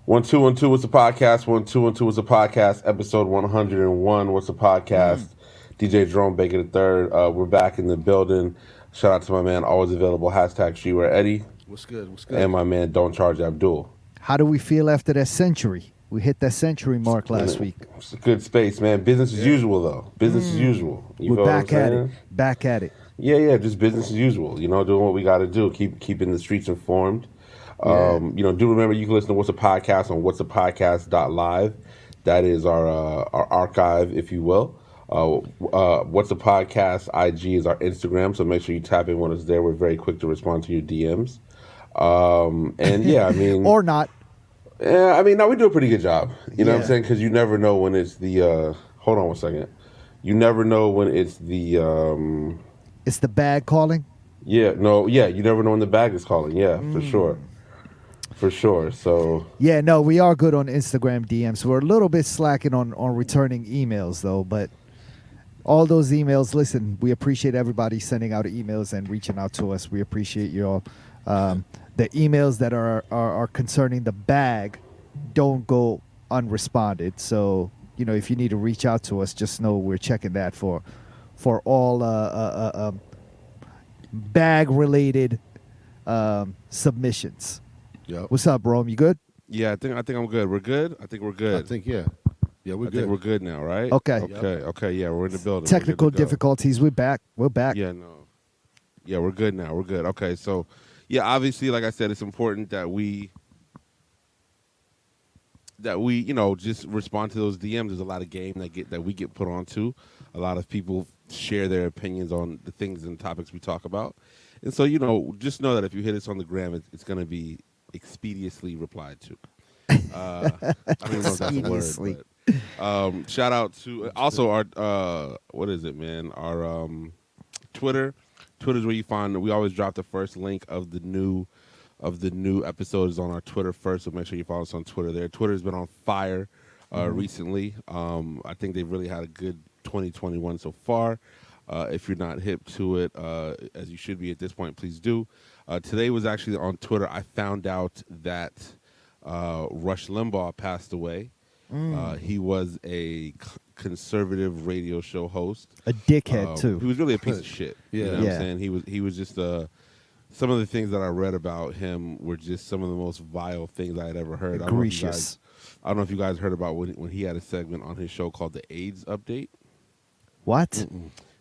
1 2 What's the podcast? 1 2 What's the podcast? Episode 101. What's the podcast? DJ Jerome Baker III. We're back in the building. Shout out to my man, always available. Hashtag Streetwear Eddie. What's good? What's good? And my man, Don't Charge Abdul. How do we feel after that century? We hit that century mark last week. It's a good space, man. Business as usual, though. Business as usual. You We're back at it. Back at it. Yeah, just business as usual. You know, doing what we got to do. Keeping the streets informed. Do remember you can listen to What's a Podcast on whatsapodcast.live. That is our archive, if you will. What's a Podcast IG is our Instagram, so make sure you tap in when it's there. We're very quick to respond to your DMs. Or not. Yeah, I mean, no, we do a pretty good job. You know what I'm saying? Because you never know when it's the. Hold on 1 second. You never know when it's the. It's the bag calling. You never know when the bag is calling. Yeah, for sure. For sure. So we are good on Instagram DMs. We're a little bit slacking on returning emails though, but all those emails, listen, we appreciate everybody sending out emails and reaching out to us. We appreciate you all. The emails that are concerning the bag don't go unresponded. So, if you need to reach out to us, just know we're checking that for all bag related submissions. Yep. What's up, Rome? You good? yeah, I think I'm good. We're good. I think we're good. I think we're I good. think we're good now, right? Okay. Okay. Yeah, we're in the building. Technical We're good to go. difficulties. We're back. We're back. Yeah, we're good now. We're good. Okay, so obviously, like I said, it's important that we just respond to those DMs. There's a lot of game that we get put onto. A lot of people share their opinions on the things and topics we talk about. And so, just know that if you hit us on the gram, it's going to be expeditiously replied to. I don't even know if that's a word. But, shout out to also our what is it, man? Our Twitter. Twitter's where you find. We always drop the first link of the new episodes on our Twitter first. So make sure you follow us on Twitter. There, Twitter's been on fire recently. I think they've really had a good 2021 so far. If you're not hip to it, as you should be at this point, please do. Today was actually on Twitter. I found out that Rush Limbaugh passed away. He was a conservative radio show host. A dickhead, too. He was really a piece of shit. Yeah. You know what I'm saying? He was just some of the things that I read about him were just some of the most vile things I had ever heard. Egregious. I don't know if you guys heard about when he had a segment on his show called the AIDS Update. What?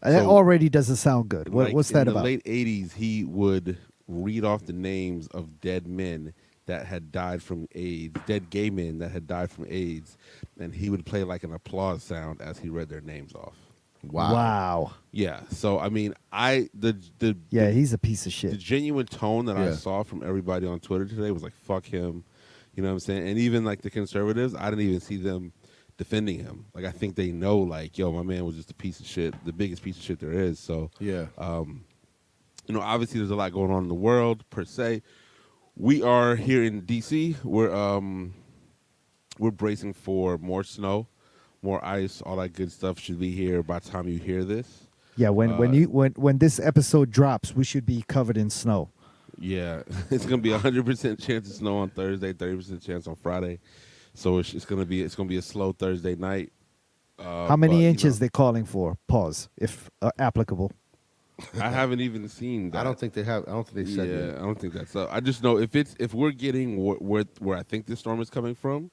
That already doesn't sound good. What's that about? In the late 80s, he would read off the names of dead men that had died from AIDS, dead gay men that had died from AIDS, and he would play like an applause sound as he read their names off. Wow. Yeah. So I mean, he's a piece of shit. The genuine tone that I saw from everybody on Twitter today was like, "Fuck him," you know what I'm saying? And even like the conservatives, I didn't even see them defending him. Like I think they know, like, yo, my man was just a piece of shit, the biggest piece of shit there is. So obviously there's a lot going on in the world per se. We are here in DC. We're bracing for more snow, more ice, all that good stuff should be here by the time you hear this. Yeah, when this episode drops, we should be covered in snow. Yeah, it's gonna be 100% chance of snow on Thursday, 30% chance on Friday. So it's gonna be a slow Thursday night. How many inches they calling for? Pause, if applicable. I haven't even seen that. I don't think they have. I don't think they said that. I don't think that's so. I just know if we're getting where I think this storm is coming from,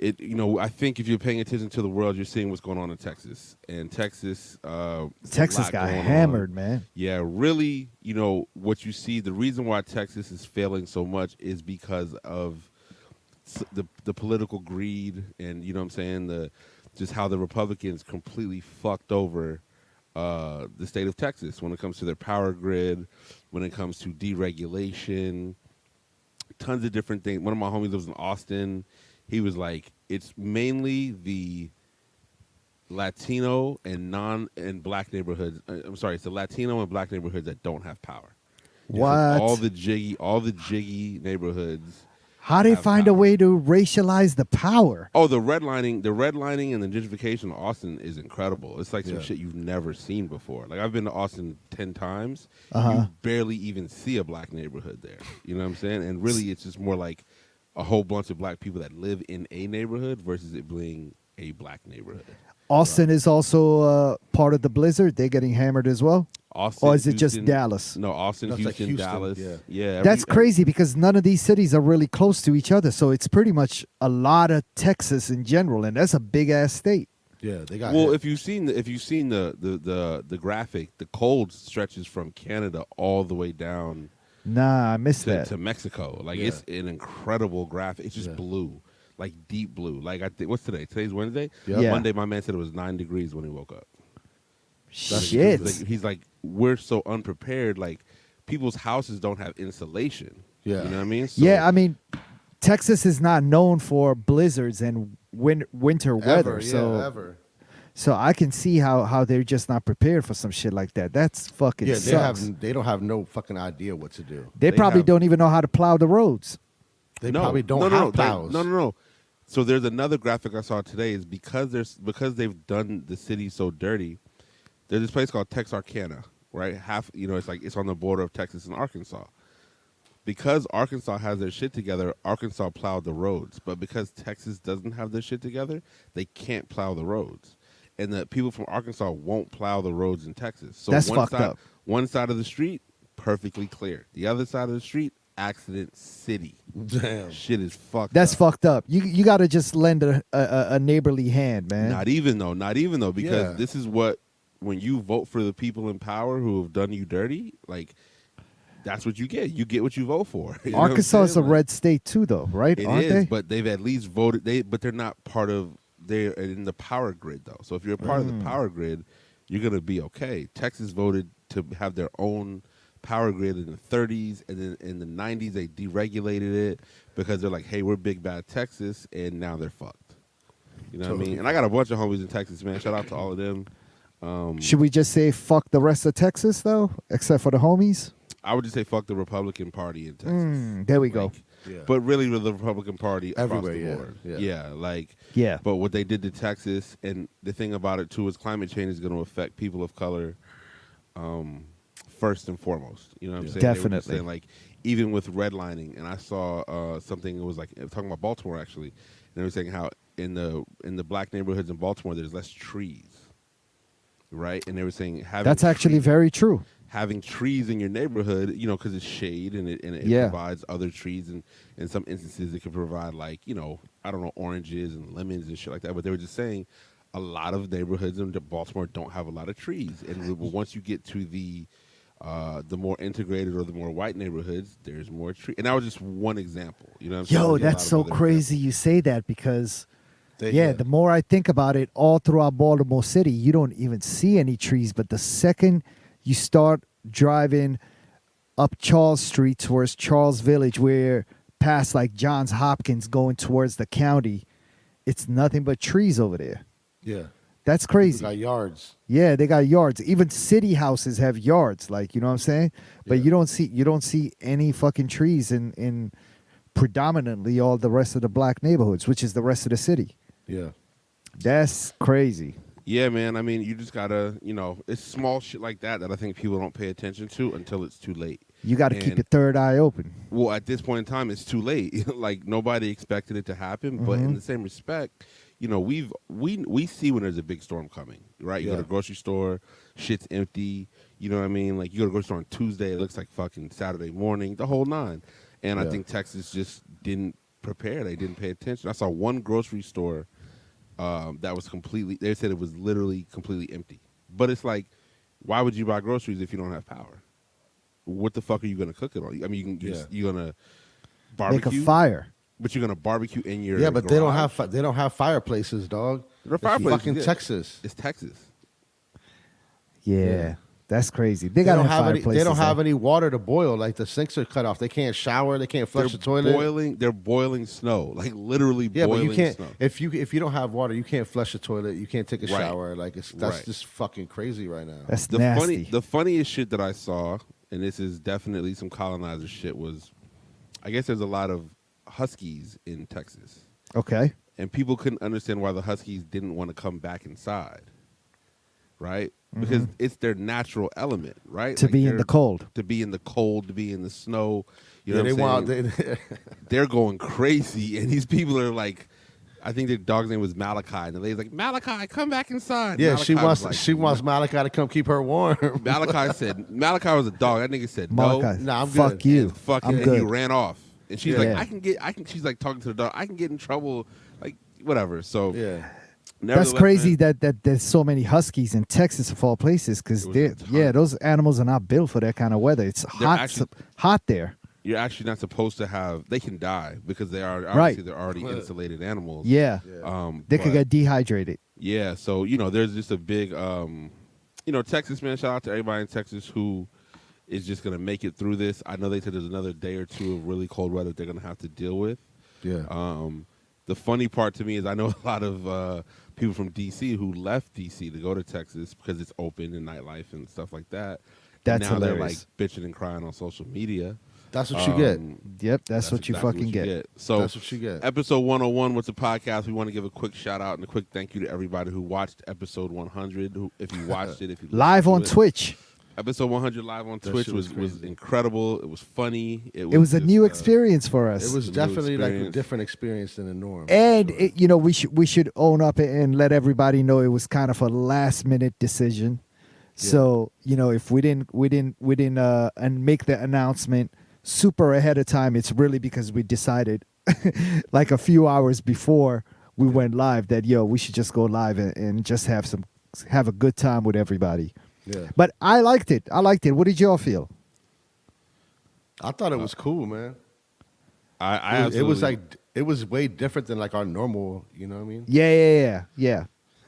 I think if you're paying attention to the world, you're seeing what's going on in Texas. And Texas got hammered, man. Yeah, really, what you see, the reason why Texas is failing so much is because of the political greed and, you know what I'm saying, just how the Republicans completely fucked over the state of Texas when it comes to their power grid, when it comes to deregulation, tons of different things. One of my homies lives in Austin. He was like, it's mainly the Latino and black neighborhoods. I'm sorry, it's the Latino and black neighborhoods that don't have power. What? All the jiggy neighborhoods. How they find a way to racialize the power? Oh, the redlining and the gentrification of Austin is incredible. It's like some shit you've never seen before. Like I've been to Austin 10 times. You barely even see a black neighborhood there. You know what I'm saying? And really, it's just more like a whole bunch of black people that live in a neighborhood versus it being a black neighborhood. Austin is also part of the blizzard. They're getting hammered as well. Austin, Or is it just Houston- Dallas? No, Austin, No, it's like Houston, Houston, Dallas. yeah. Yeah, That's crazy because none of these cities are really close to each other. So it's pretty much a lot of Texas in general, and that's a big ass state. Yeah, they got. Well, hit. if you've seen the graphic, the cold stretches from Canada all the way down Nah, I missed that. to Mexico. Like Yeah. it's an incredible graphic. It's just Yeah. blue, like deep blue. Like I think what's today? Today's Wednesday. Yep. Yeah. Monday, my man said it was 9 degrees when he woke up. Shit. He's like, we're so unprepared. Like people's houses don't have insulation. Yeah. You know what I mean? So, Yeah, I mean, Texas is not known for blizzards and winter weather. Ever, So yeah, ever. So I can see how they're just not prepared for some shit like that. That's fucking Yeah, sucks. they don't have no fucking idea what to do. They they probably have- don't even know how to plow the roads. They no, probably don't no, no, have no, plows. No. So there's another graphic I saw today is because they've done the city so dirty. There's this place called Texarkana, right? It's on the border of Texas and Arkansas. Because Arkansas has their shit together, Arkansas plowed the roads. But because Texas doesn't have their shit together, they can't plow the roads. And the people from Arkansas won't plow the roads in Texas. So That's one fucked side, up. One side of the street, perfectly clear. The other side of the street, accident city. Damn. Shit is fucked That's up. fucked up. You got to just lend a neighborly hand, man. Not even though, because Yeah. this is what, when you vote for the people in power who have done you dirty, like, that's what you get. You get what you vote for. You know what I'm Arkansas is a saying? Like, red state too, though, right? It Aren't is, they? but they've at least voted. But they're not part of. They're in the power grid though. So if you're a part of the power grid, you're gonna be okay. Texas voted to have their own power grid in the 30s, and then in the 90s they deregulated it because they're like, "Hey, we're big bad Texas," and now they're fucked. You know what I Totally. mean? And I got a bunch of homies in Texas, man. Shout out to all of them. Should we just say fuck the rest of Texas though, except for the homies? I would just say fuck the Republican Party in Texas. There we go. Like, Yeah. But really, with the Republican Party across Everywhere, the yeah, board. yeah. Like, Yeah. But what they did to Texas, and the thing about it too is climate change is going to affect people of color, first and foremost. You know what I'm saying? They were just Definitely. saying, like, even with redlining, and I saw something. It was like talking about Baltimore actually, and they were saying how in the black neighborhoods in Baltimore there's less trees, right? And they were saying having That's actually trees- very true. having trees in your neighborhood, you know, because it's shade and it Yeah. provides other trees, and in some instances it can provide, like, you know, I don't know, oranges and lemons and shit like that. But they were just saying a lot of neighborhoods in Baltimore don't have a lot of trees, and once you get to the more integrated or the more white neighborhoods, there's more tree. And that was just one example. You know what I'm saying? Yo, There's a lot that's of so other crazy you say that because They- yeah, the more I think about it, all throughout Baltimore City, you don't even see any trees. But the second you start driving up Charles Street towards Charles Village, where past like Johns Hopkins going towards the county, it's nothing but trees over there. Yeah. That's People crazy. got yards. Yeah, they got yards. Even city houses have yards, like, you know what I'm saying? But Yeah. you don't see any fucking trees in predominantly all the rest of the black neighborhoods, which is the rest of the city. Yeah. That's crazy. Yeah, man. I mean, you just gotta, you know, it's small shit like that I think people don't pay attention to until it's too late. You got to keep And- your third eye open. Well, at this point in time, it's too late. Like, nobody expected it to happen. But in the same respect, you know, we see when there's a big storm coming, right? You go Yeah. to the grocery store, shit's empty. You know what I mean? Like, you go to the grocery store on Tuesday, it looks like fucking Saturday morning, the whole nine. And I Yeah. think Texas just didn't prepare. They didn't pay attention. I saw one grocery store that was completely, they said it was literally completely empty. But it's like, why would you buy groceries if you don't have power? What the fuck are you going to cook it on? I mean, you're going to Make barbecue. a fire. But you're going to barbecue in your Yeah, but they don't garage? have they don't have fireplaces, dog. They're It's fireplaces, fucking yeah. Texas. It's Texas. Yeah, that's crazy. They They got don't no have any. fireplaces. They don't have though. any water to boil. Like the sinks are cut off. They can't shower. They can't flush the toilet. They're boiling snow. Like, literally Yeah, but boiling you can't. snow. If you don't have water, you can't flush the toilet. You can't take a Right. shower. Like that's Right. just fucking crazy right now. That's The nasty. the funniest shit that I saw, and this is definitely some colonizer shit, was I guess there's a lot of Huskies in Texas. Okay. And people couldn't understand why the Huskies didn't want to come back inside. right? Because it's their natural element, right? To be in the cold. to be in the cold, to be in the snow. You know Yeah, what I'm they saying? want. They're going crazy, and these people are like, I think their dog's name was Malachi, and the lady's like, Malachi, come back inside. Yeah, Malachi she was wants like, she wants Malachi to come keep her warm. Malachi was a dog. That nigga said no. Malachi, Nah, I'm fuck good. you. And fuck I'm it, and good. he ran off. And she's Yeah. like, she's like talking to the dog, I can get in trouble, like whatever. So Yeah, That's nevertheless, crazy man, that there's so many huskies in Texas of all places because It was a ton. those animals are not built for that kind of weather. It's They're hot, actually- hot there. you're actually not supposed to have. They can die because they are Right. obviously they're already insulated animals. Yeah, they could but- get dehydrated. Yeah, so there's just a big, Texas, man. Shout out to everybody in Texas who is just gonna make it through this. I know they said there's another day or two of really cold weather they're gonna have to deal with. yeah. The funny part to me is I know a lot of people from DC who left DC to go to Texas because it's open and nightlife and stuff like that. That's and now hilarious. they're like bitching and crying on social media. That's what you get. Yep, that's what you exactly fucking get. So That's what you get. Episode 101, what's a podcast? We want to give a quick shout out and a quick thank you to everybody who watched episode 100. If you watched it, if you Live listened on to it. Twitch. Episode 100 live on That Twitch shit was was crazy. incredible. It was funny. It was a just, new experience for us. It was a new definitely like a experience. different experience than the norm. And Sure. we should own up and let everybody know it was kind of a last minute decision. So if we didn't and make the announcement super ahead of time, it's really because we decided like a few hours before we went live that we should just go live and just have a good time with everybody. Yeah, But I liked it. What did y'all feel? I thought it was cool, man. I It was absolutely- like it was way different than like our normal. You know what I mean? Yeah.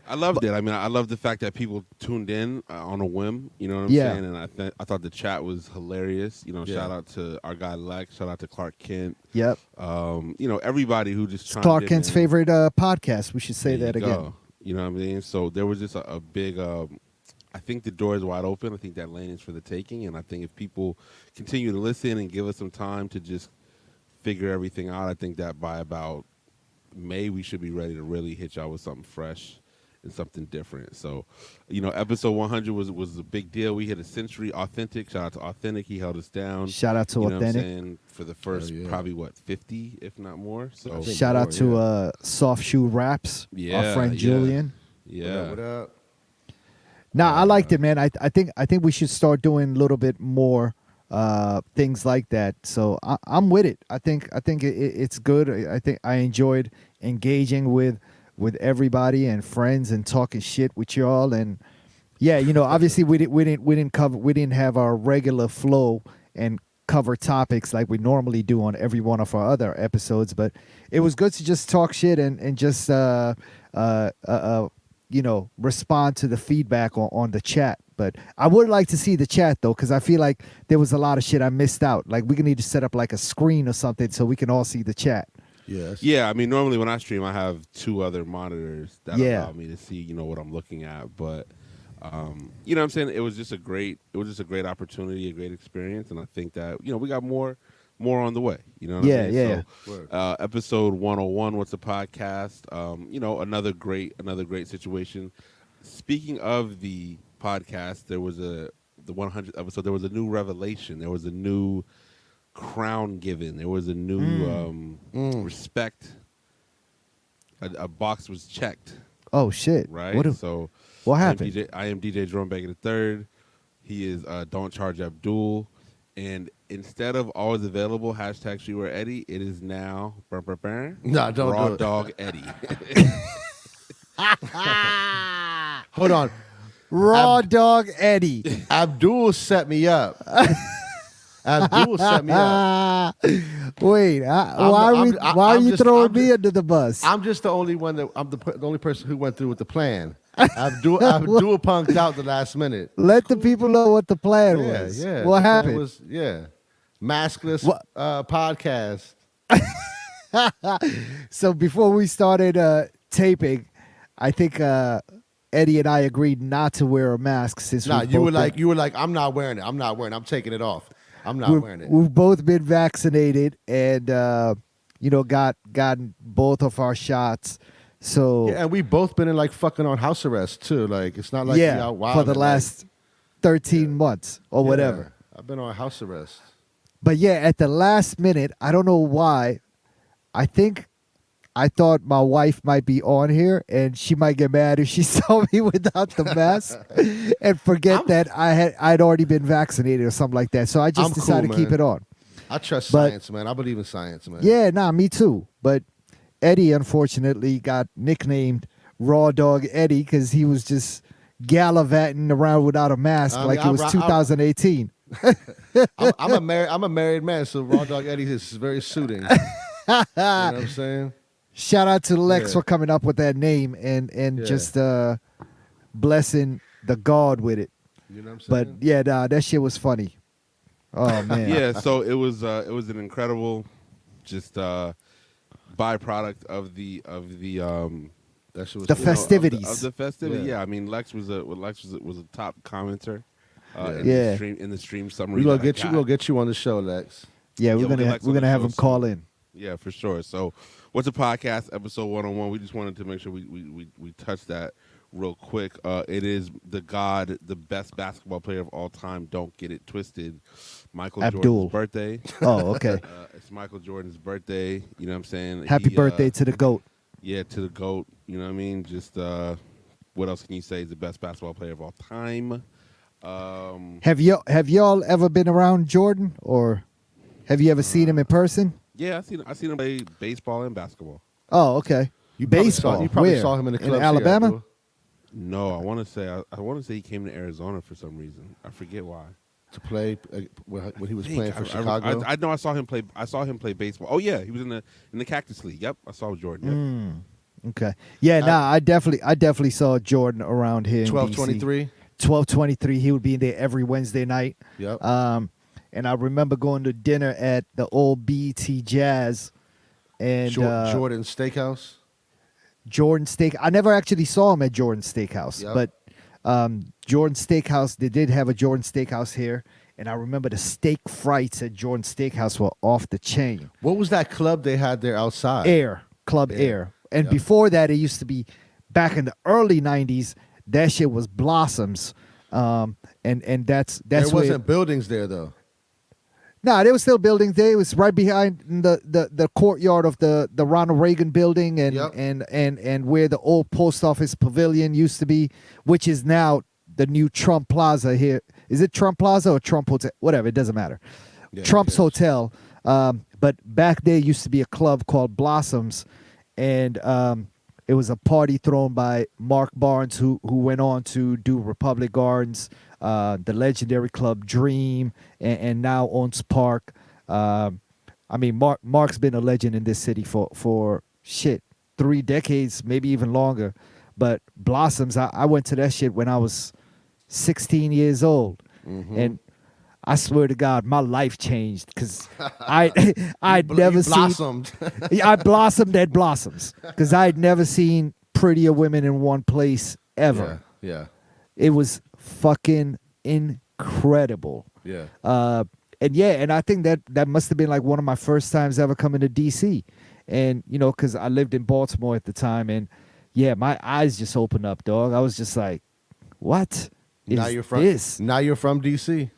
I loved it. I mean, I love the fact that people tuned in on a whim. You know what I'm Yeah. saying? And I thought the chat was hilarious. Yeah. Shout out to our guy Lex. Shout out to Clark Kent. Yep. Everybody who just It's chimed Clark in, Kent's man. favorite podcast. We should say There that you again. go. You know what I mean? So there was just a big. I think the door is wide open. I think that lane is for the taking, and I think if people continue to listen and give us some time to just figure everything out, I think that by about May we should be ready to really hit y'all with something fresh and something different. So, episode 100 was a big deal. We hit a century. Authentic. Shout out to Authentic. He held us down. Shout out to You know what I'm Authentic. saying? For the first yeah. probably 50, if not more. So I think Shout out more, to Soft Shoe Raps, our Yeah, friend yeah. Julian. yeah. What up? No, I liked it, man. I think we should start doing a little bit more things like that. So I'm with it. I think it's good. I think I enjoyed engaging with everybody and friends and talking shit with y'all. And yeah, obviously we didn't have our regular flow and cover topics like we normally do on every one of our other episodes. But it was good to just talk shit and just respond to the feedback on the chat. But I would like to see the chat though, because I feel like there was a lot of shit I missed out. Like we need to set up like a screen or something so we can all see the chat. Yes. Yeah, I mean, normally when I stream, I have 2 other monitors that Yeah. allow me to see, what I'm looking at. But, you know what I'm saying? It was just a great opportunity, a great experience. And I think that, we got more on the way. You know what Yeah, I mean? yeah, So, episode 101, what's a podcast? Another great situation. Speaking of the podcast, there was the 100th episode, there was a new revelation. There was a new crown given. There was a new respect. A box was checked, Oh shit! right? What happened? I am DJ Jerome Baker III. He is Don't Charge Abdul. And instead of always available, hashtag She Wear Eddie, it is now Nah, don't Raw do it. Dog Eddie. Hold on. Raw Dog Eddie. Abdul set me up. Abdul set me up. Wait, why are you throwing me under the bus? I'm just the only one the only person who went through with the plan. Abdul punked out the last minute. Let the people know what the plan Yeah, was. yeah. What The plan happened? was, maskless What? podcast. So before we started taping, I think Eddie and I agreed not to wear a mask since Nah, we've you both were been- like, I'm not wearing it. I'm taking it off. I'm not wearing it. We've both been vaccinated and gotten both of our shots. So Yeah, and we both been in like fucking on house arrest too. Like it's not like we out wild for the last 13 months or whatever. I've been on house arrest. But yeah, at the last minute, I don't know why. I thought my wife might be on here and she might get mad if she saw me without the mask and forget that I'd already been vaccinated or something like that. So I just decided to keep it on. I trust science, man. I believe in science, man. Yeah, me too. But Eddie, unfortunately, got nicknamed Raw Dog Eddie because he was just gallivanting around without a mask like it was 2018. I'm a married man, so Raw Dog Eddie is very suiting. You know what I'm saying? Shout out to Lex for coming up with that name and just blessing the God with it. You know what I'm saying? But yeah, that shit was funny. Oh man. Yeah, so it was an incredible just byproduct of the that shit was the cool. festivities. Of the festivity. Yeah. Yeah, I mean Lex was a top commenter Yeah. in the stream summary. We're gonna get you on the show, Lex. Yeah, we'll get Lex we're on the gonna have show him call soon. in. Yeah, for sure. So, what's a podcast episode 101? We just wanted to make sure we touch that real quick. It is the best basketball player of all time. Don't get it twisted. Michael Abdul. Jordan's birthday. Oh, okay. It's Michael Jordan's birthday. You know what I'm saying? Happy birthday to the GOAT. Yeah, to the GOAT. You know what I mean? Just what else can you say? He's the best basketball player of all time. Have y'all ever been around Jordan, or have you ever seen him in person? Yeah, I seen him play baseball and basketball. Oh, okay. You probably Baseball. you probably Where? saw him in the club in Alabama. Abdul. No, I want to say he came to Arizona for some reason. I forget why. To play when he was playing for Chicago. I know I saw him play. I saw him play baseball. Oh yeah, he was in the Cactus League. Yep, I saw Jordan. Yep. Okay. Yeah, I definitely saw Jordan around here. 12:23. 12:23. He would be there every Wednesday night. Yep. And I remember going to dinner at the old BT Jazz and Jordan Steakhouse. Jordan Steak. I never actually saw him at Jordan Steakhouse, Yep. but Jordan Steakhouse, they did have a Jordan Steakhouse here, and I remember the steak frites at Jordan Steakhouse were off the chain. What was that club they had there outside? Club Air. And before that, it used to be, back in the early 90s, that shit was Blossoms. And that's There where wasn't buildings there though. No, they were still buildings there. It was right behind the courtyard of the Ronald Reagan building and where the old post office pavilion used to be, which is now the new Trump Plaza here. Is it Trump Plaza or Trump Hotel? Whatever, it doesn't matter. Yeah, Trump's Hotel. But back there used to be a club called Blossoms, and it was a party thrown by Mark Barnes, who went on to do Republic Gardens, the legendary club Dream, and now owns Park. I mean, Mark's been a legend in this city for 3 decades, maybe even longer. But Blossoms, I went to that shit when I was 16 years old, and I swear to God, my life changed because I'd never blossomed. seen. I blossomed at Blossoms because I'd never seen prettier women in one place ever. Yeah. It was fucking incredible. Yeah. And I think that must have been like one of my first times ever coming to DC, and because I lived in Baltimore at the time, and my eyes just opened up, dog. I was just like, what is Now you're from this? Now you're from DC.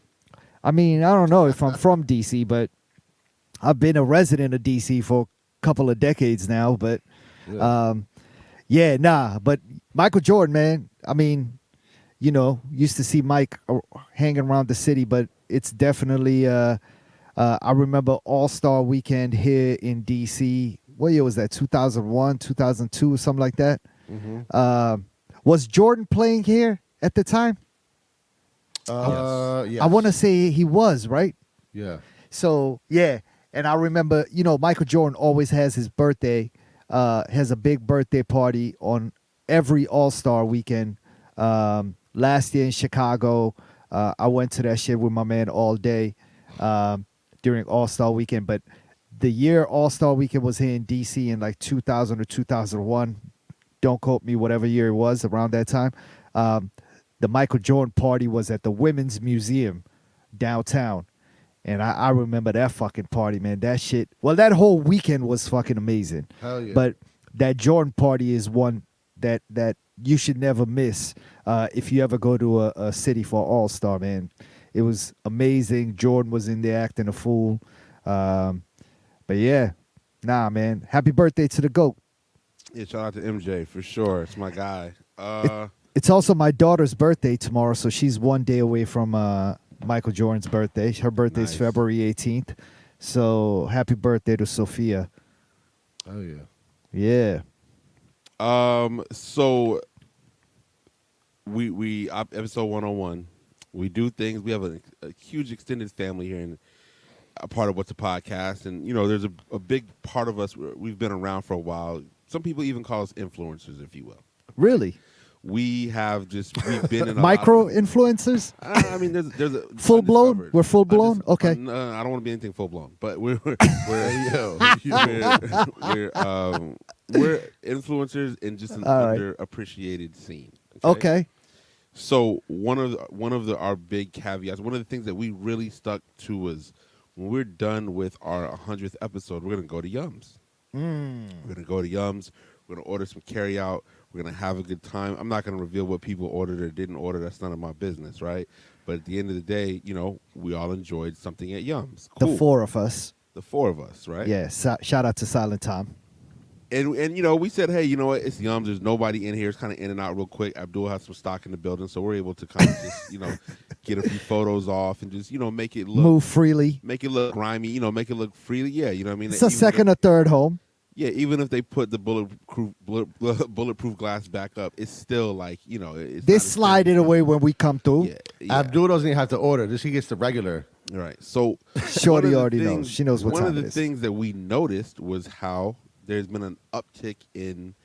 I mean, I don't know if I'm from DC, but I've been a resident of DC for a couple of decades now. But but Michael Jordan, man. I mean, used to see Mike hanging around the city, but it's definitely. I remember All-Star Weekend here in DC. What year was that? 2001, 2002, something like that. Was Jordan playing here at the time? Yes. I want to say he was, right? Yeah. So, and I remember, Michael Jordan always has his birthday, has a big birthday party on every All-Star Weekend. Last year in Chicago, I went to that shit with my man all day during All-Star Weekend. But the year All-Star Weekend was here in D.C. in like 2000 or 2001, don't quote me, whatever year it was, around that time, the Michael Jordan party was at the Women's Museum downtown. And I remember that fucking party, man. That shit. Well, that whole weekend was fucking amazing. Hell yeah. But that Jordan party is one that you should never miss if you ever go to a city for All-Star, man. It was amazing. Jordan was in there acting a fool. But yeah, nah, man. Happy birthday to the GOAT. Yeah, shout out to MJ for sure. It's my guy. It's also my daughter's birthday tomorrow, so she's one day away from Michael Jordan's birthday. Her birthday is Nice. February 18th. So happy birthday to Sophia. Oh yeah. Yeah. So we episode 101. We do things. We have a huge extended family here, and a part of What's a Podcast. And you know, there's a big part of us. We've been around for a while. Some people even call us influencers, if you will. Really? We've been in a Micro lot influencers? I mean, there's a Full blown? undiscovered- We're full blown? undis- Okay. I don't want to be anything full blown, but we're we're influencers in just an All right. underappreciated scene. Okay. So one of our big caveats, one of the things that we really stuck to was when we're done with our 100th episode, we're gonna go to Yums. We're gonna go to Yums. We're gonna order some carry out. We're gonna have a good time. I'm not gonna reveal what people ordered or didn't order. That's none of my business, right? But at the end of the day, you know, we all enjoyed something at Yums. Cool. The four of us. The four of us, right? Yeah. Shout out to Silent Tom. And you know, we said, hey, you know what? It's Yums. There's nobody in here. It's kind of in and out real quick. Abdul has some stock in the building, so we're able to kind of just, you know, get a few photos off and just, you know, make it look Move freely. make it look grimy. You know, make it look freely. Yeah, you know what I mean. It's a Even second or third home. Yeah, even if they put the bulletproof glass back up, it's still like, you know, it's They not as slide it good. away when we come through. Yeah. Abdul doesn't even have to order. This he gets the regular. Right. So Shorty one of the already knows. things- She knows what One time of it the is. things that we noticed was how there's been an uptick in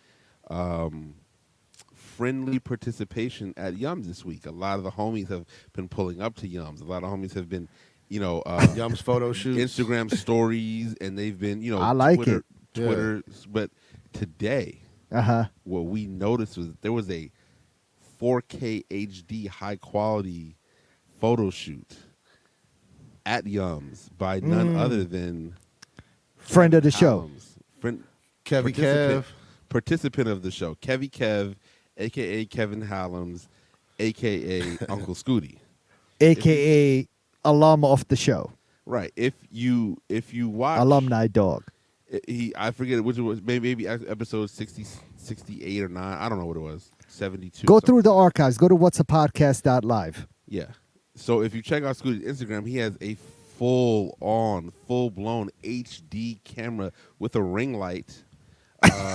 friendly participation at Yums this week. A lot of the homies have been pulling up to Yums. A lot of homies have been, you know, Yums photo shoots. Instagram stories, and they've been, you know, I like Twitter, it. Yeah. Twitter. But today, Uh-huh. what we noticed was there was a 4K HD high quality photo shoot at Yums by none other than Friend of the show. Friend, Kevy participant- Kev. participant of the show, Kevy Kev, aka Kevin Hallams, aka Uncle Scooty. AKA alum of the show. Right. If you watch Alumni dog. I forget which it was, maybe episode 60, 68 or 9. I don't know what it was. 72. Go something. through the archives. Go to whatsapodcast.live. Yeah. So if you check out Scooty's Instagram, he has a full-blown HD camera with a ring light.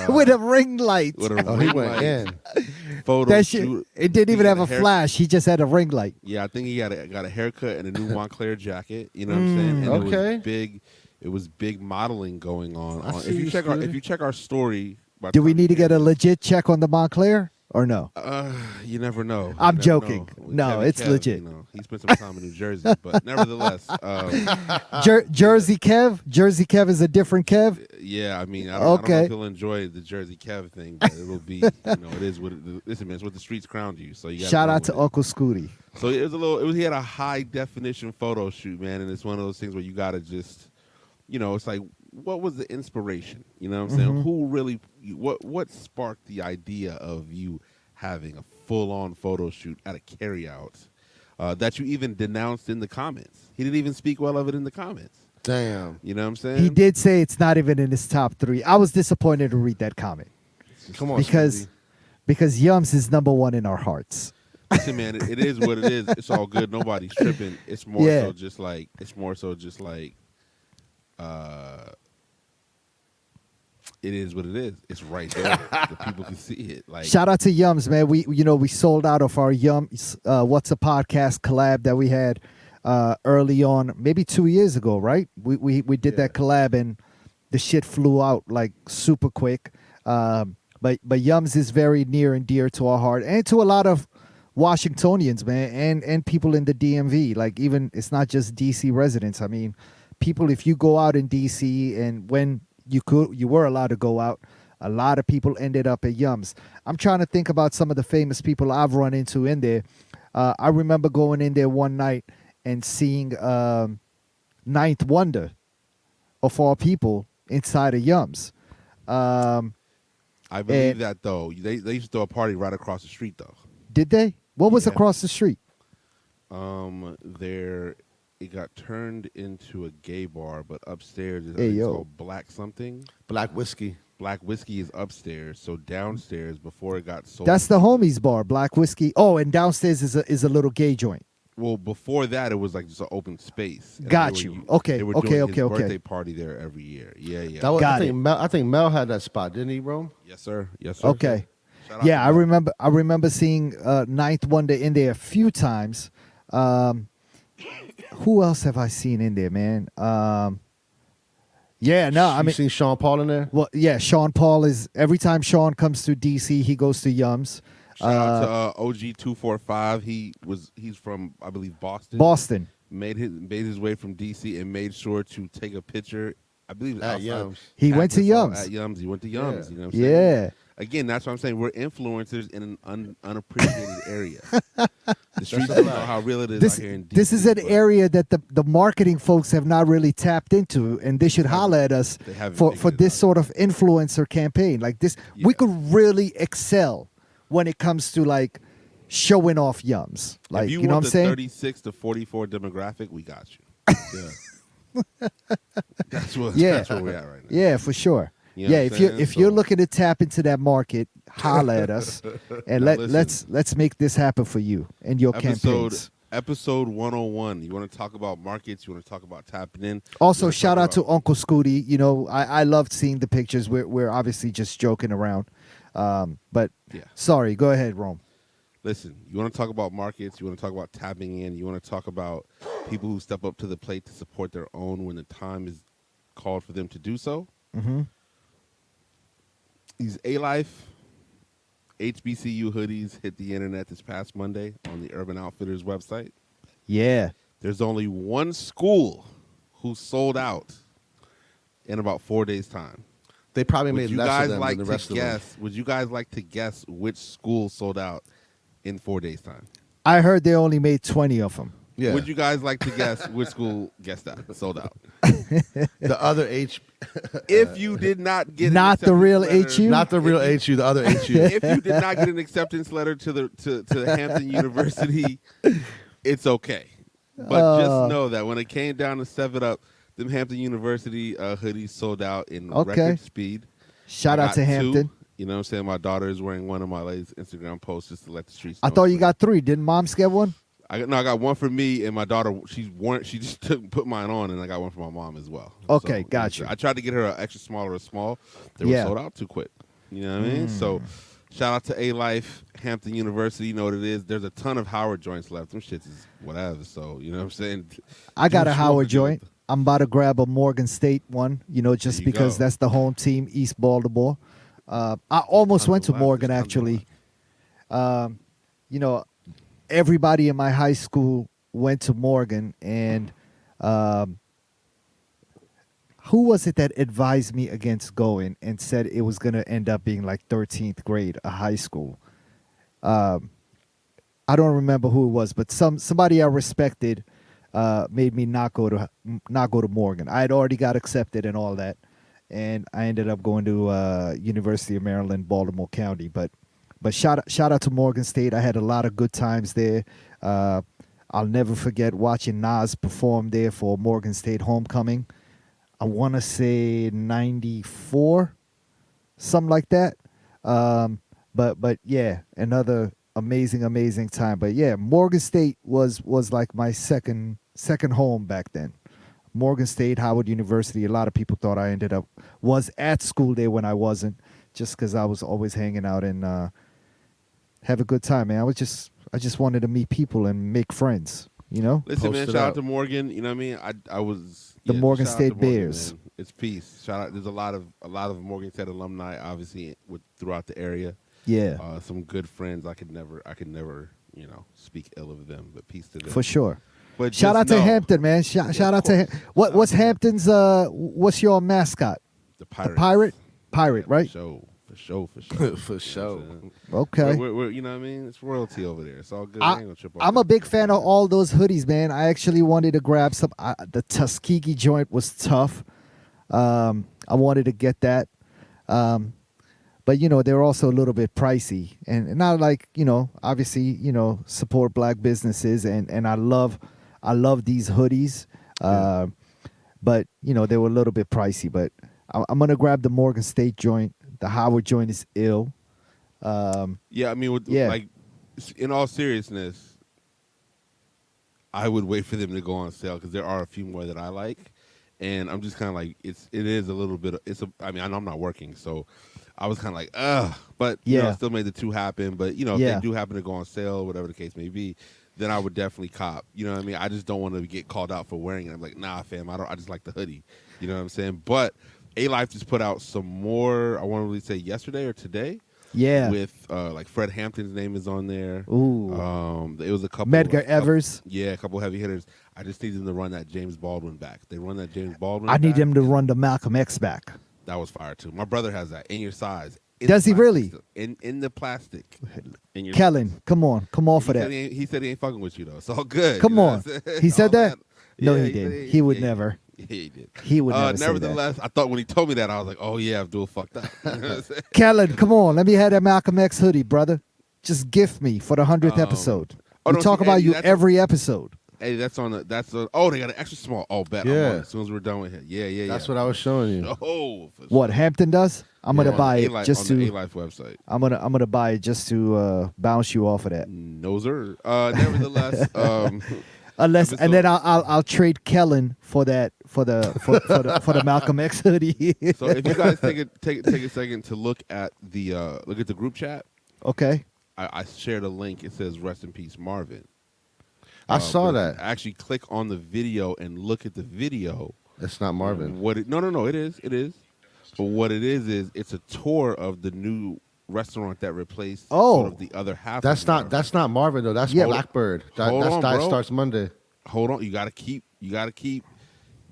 With a ring light. With a Oh, he ring went light in. photo That shit, shoot. it didn't He even got have a hair- flash. He just had a ring light. Yeah, I think he got a haircut and a new Montclair jacket. You know what I'm saying? And Okay. it was big. It was big modeling going on. I see If you you, check Scooty. if you check our story, by Do we Tom need to get a Hanks, legit check on the Montclair or no? You never know. I'm You never joking. know. No, Kevin it's Kev, legit. You know, he spent some time in New Jersey, but nevertheless, Jersey Kev? Jersey Kev is a different Kev? yeah. I mean, I don't know Okay. if he'll enjoy the Jersey Kev thing, but it'll be, you know, it is what listen, man. It's what the streets crowned you. So you gotta Shout roll out to with it. Uncle Scooty. So it was a little. He had a high definition photo shoot, man, and it's one of those things where you gotta just, you know, it's like, what was the inspiration? You know what I'm saying? Mhm. Who really? What sparked the idea of you having a full on photo shoot at a carryout that you even denounced in the comments? He didn't even speak well of it in the comments. Damn. You know what I'm saying? He did say it's not even in his top 3. I was disappointed to read that comment Come on, because Yums is number 1 in our hearts. Listen, man, it is what it is. It's all good. Nobody's tripping. It's more Yeah. so just like it is what it is. It's right there. The people can see it. Like, Shout out to Yums, man. We sold out of our Yums What's a Podcast collab that we had early on, maybe 2 years ago, right? We did that collab and the shit flew out like super quick. But Yums is very near and dear to our heart and to a lot of Washingtonians, man, and people in the DMV. Like, even it's not just DC residents. I mean, people, if you go out in DC, and when you were allowed to go out, a lot of people ended up at Yums. I'm trying to think about some of the famous people I've run into in there. I remember going in there one night and seeing Ninth Wonder, of all people, inside of Yums. I believe And that though. They used to throw a party right across the street though. did they? What was Yeah. across the street? There, it got turned into a gay bar, but upstairs is I Hey, think it's yo. called Black something. Black whiskey. Black whiskey is upstairs, so downstairs before it got sold. That's the homies bar, Black Whiskey. Oh, and downstairs is a little gay joint. Well, before that, it was like just an open space. And Got they you. were, Okay, They were okay, doing okay, his okay. birthday party there every year. Yeah, yeah. That was, Got it. I think Mel had that spot, didn't he, Rome? Yes, sir. Yes, sir. Okay. Shout out Yeah, to I Mel. remember seeing Ninth Wonder in there a few times. Who else have I seen in there, man? Yeah, no, I You mean, seen Sean Paul in there? well, yeah, Sean Paul is every time Sean comes to DC, he goes to Yums. Shout out to OG245. He's from I believe Boston. Boston. Made his way from DC and made sure to take a picture. I believe At outside- Yums. He went to At Yums. Yums. He went to Yums. Yeah. You know what I'm saying? Yeah. Again, that's what I'm saying. We're influencers in an unappreciated area. The streets don't know how real it is This out here in DC. this is an but area that the marketing folks have not really tapped into, and they should holler at us They haven't for figured it this out. sort of influencer campaign. Like this, we Yeah. could really excel when it comes to like showing off Yums. Like if you, know want what I'm the saying? 36 to 44 demographic, we got you. Yeah. That's where we're at right now. Yeah, for sure. You know yeah, what I'm if you're saying? if you're So- looking to tap into that market, holler at us, and Now let's make this happen for you and your campaigns. Episode 101. You want to talk about markets? You want to talk about tapping in? Also, You wanna shout talk out to about- Uncle Scooty. You know, I loved seeing the pictures. We're obviously just joking around, but Yeah. sorry. Go ahead, Rome. Listen, you want to talk about markets, you want to talk about tapping in, you want to talk about people who step up to the plate to support their own when the time is called for them to do so. Mm-hmm. These Alife HBCU hoodies hit the internet this past Monday on the Urban Outfitters website. Yeah. There's only one school who sold out in about 4 days' time. They probably Would made you less guys of them like than the to rest of them. guess? Would you guys like to guess which school sold out in 4 days' time? I heard they only made 20 of them. Yeah. Would you guys like to guess which school guessed that sold out? The other H, If you did not get an Not the acceptance real letter- HU? not the real HU, the other HU. if you did not get an acceptance letter to the Hampton University, it's okay. But just know that when it came down to 7 Up, them Hampton University hoodies sold out in Okay. record speed. Shout I out got to 2. Hampton. You know what I'm saying? My daughter is wearing one of my latest Instagram posts just to let the streets know. I thought you got 3. Didn't Moms get one? I got one for me and my daughter. She just put mine on, and I got one for my mom as well. Okay, So, got you. I tried to get her an extra small or a small. They Yeah. were sold out too quick. You know what I mean? So, shout out to Alife, Hampton University. You know what it is. There's a ton of Howard joints left. Them shits is whatever. So you know what I'm saying. I got Do a what you Howard want to do joint. with it. I'm about to grab a Morgan State one, just There you because go. that's the home team, East Baltimore. I almost Tons went to of left. Morgan, There's tons of actually. Everybody in my high school went to Morgan, and who was it that advised me against going and said it was going to end up being like 13th grade, a high school? I don't remember who it was, but somebody I respected made me not go to Morgan. I had already got accepted and all that, and I ended up going to University of Maryland, Baltimore County. But shout out to Morgan State. I had a lot of good times there. I'll never forget watching Nas perform there for Morgan State homecoming. I want to say 94, something like that. But yeah, another amazing time. But yeah, Morgan State was like my second home back then. Morgan State, Howard University. A lot of people thought I was at school there when I wasn't, just because I was always hanging out and have a good time, man. I just wanted to meet people and make friends, Listen, Post man. it Shout out out. to Morgan. You know what I mean? I was The Morgan shout out to State Morgan, Bears. man. It's peace. Shout out. There's a lot of Morgan State alumni, obviously, throughout the area. Yeah, Some good friends. I could never, speak ill of them. But peace to them. for sure. But Shout just out to know, Hampton, man. Shout out to what's Hampton's what's your mascot? the Pirates. Pirate, right? For sure. For You know what sure. I'm saying? Okay. We're, you know what I mean? It's royalty over there. It's all good. I- I ain't gonna trip off I'm that. a big fan of all those hoodies, man. I actually wanted to grab some. The Tuskegee joint was tough. I wanted to get that. but they're also a little bit pricey, and not like obviously support black businesses, and I love these hoodies, but they were a little bit pricey. But I'm gonna grab the Morgan State joint. The Howard joint is ill. Yeah, I mean, Yeah. like, in all seriousness, I would wait for them to go on sale because there are a few more that I like, and I'm just kind of like, it is a little bit. I mean, I know I'm not working, so I was kind of like, ugh, but I still made the two happen. But if they do happen to go on sale, whatever the case may be, then I would definitely cop. You know what I mean? I just don't want to get called out for wearing it. I'm like, nah, fam, I just like the hoodie. You know what I'm saying? But Alife just put out some more. I want to really say yesterday or today. Yeah. With like Fred Hampton's name is on there. Ooh. It was a couple. Medgar Evers. Yeah, a couple heavy hitters. I just need them to run that James Baldwin back. They run that James Baldwin. I need back. them to run the Malcolm X back. That was fire too. My brother has that in your size. Does he really? In the plastic. In your Kellen, come on, come off of that. He said he ain't fucking with you though. It's all good. Come on. He said that? No, Yeah, he didn't. He would never. Yeah, he did. He would never say that. Nevertheless, I thought when he told me that, I was like, oh yeah, Abdul fucked up. You know what I'm saying? Kellen, come on, let me have that Malcolm X hoodie, brother. Just gift me for the 100th episode. We no, talk see, about Eddie, you that's every episode. Hey, that's on the. Oh, they got an extra small. Oh, bet. I'm on Yeah. it as soon as we're done with it. Yeah. That's what I was showing you. Oh, for What sure. Hampton does? I'm gonna On buy the it Alife- just on to. the Alife website. I'm gonna buy it just to bounce you off of that. No sir. Nevertheless, Unless, and then episode- I'll trade Kellen for that for the Malcolm X hoodie. so if you guys take a second to look at the group chat, Okay. I shared a link. It says "Rest in Peace, Marvin." I saw but if that. you actually click on the video and look at the video. It's not Marvin. No, it is. But what it is it's a tour of the new restaurant that replaced sort of the other half. That's of not Marvin. that's not Marvin though. That's Yeah. Blackbird. Hold on, That bro. starts Monday. Hold on, you gotta keep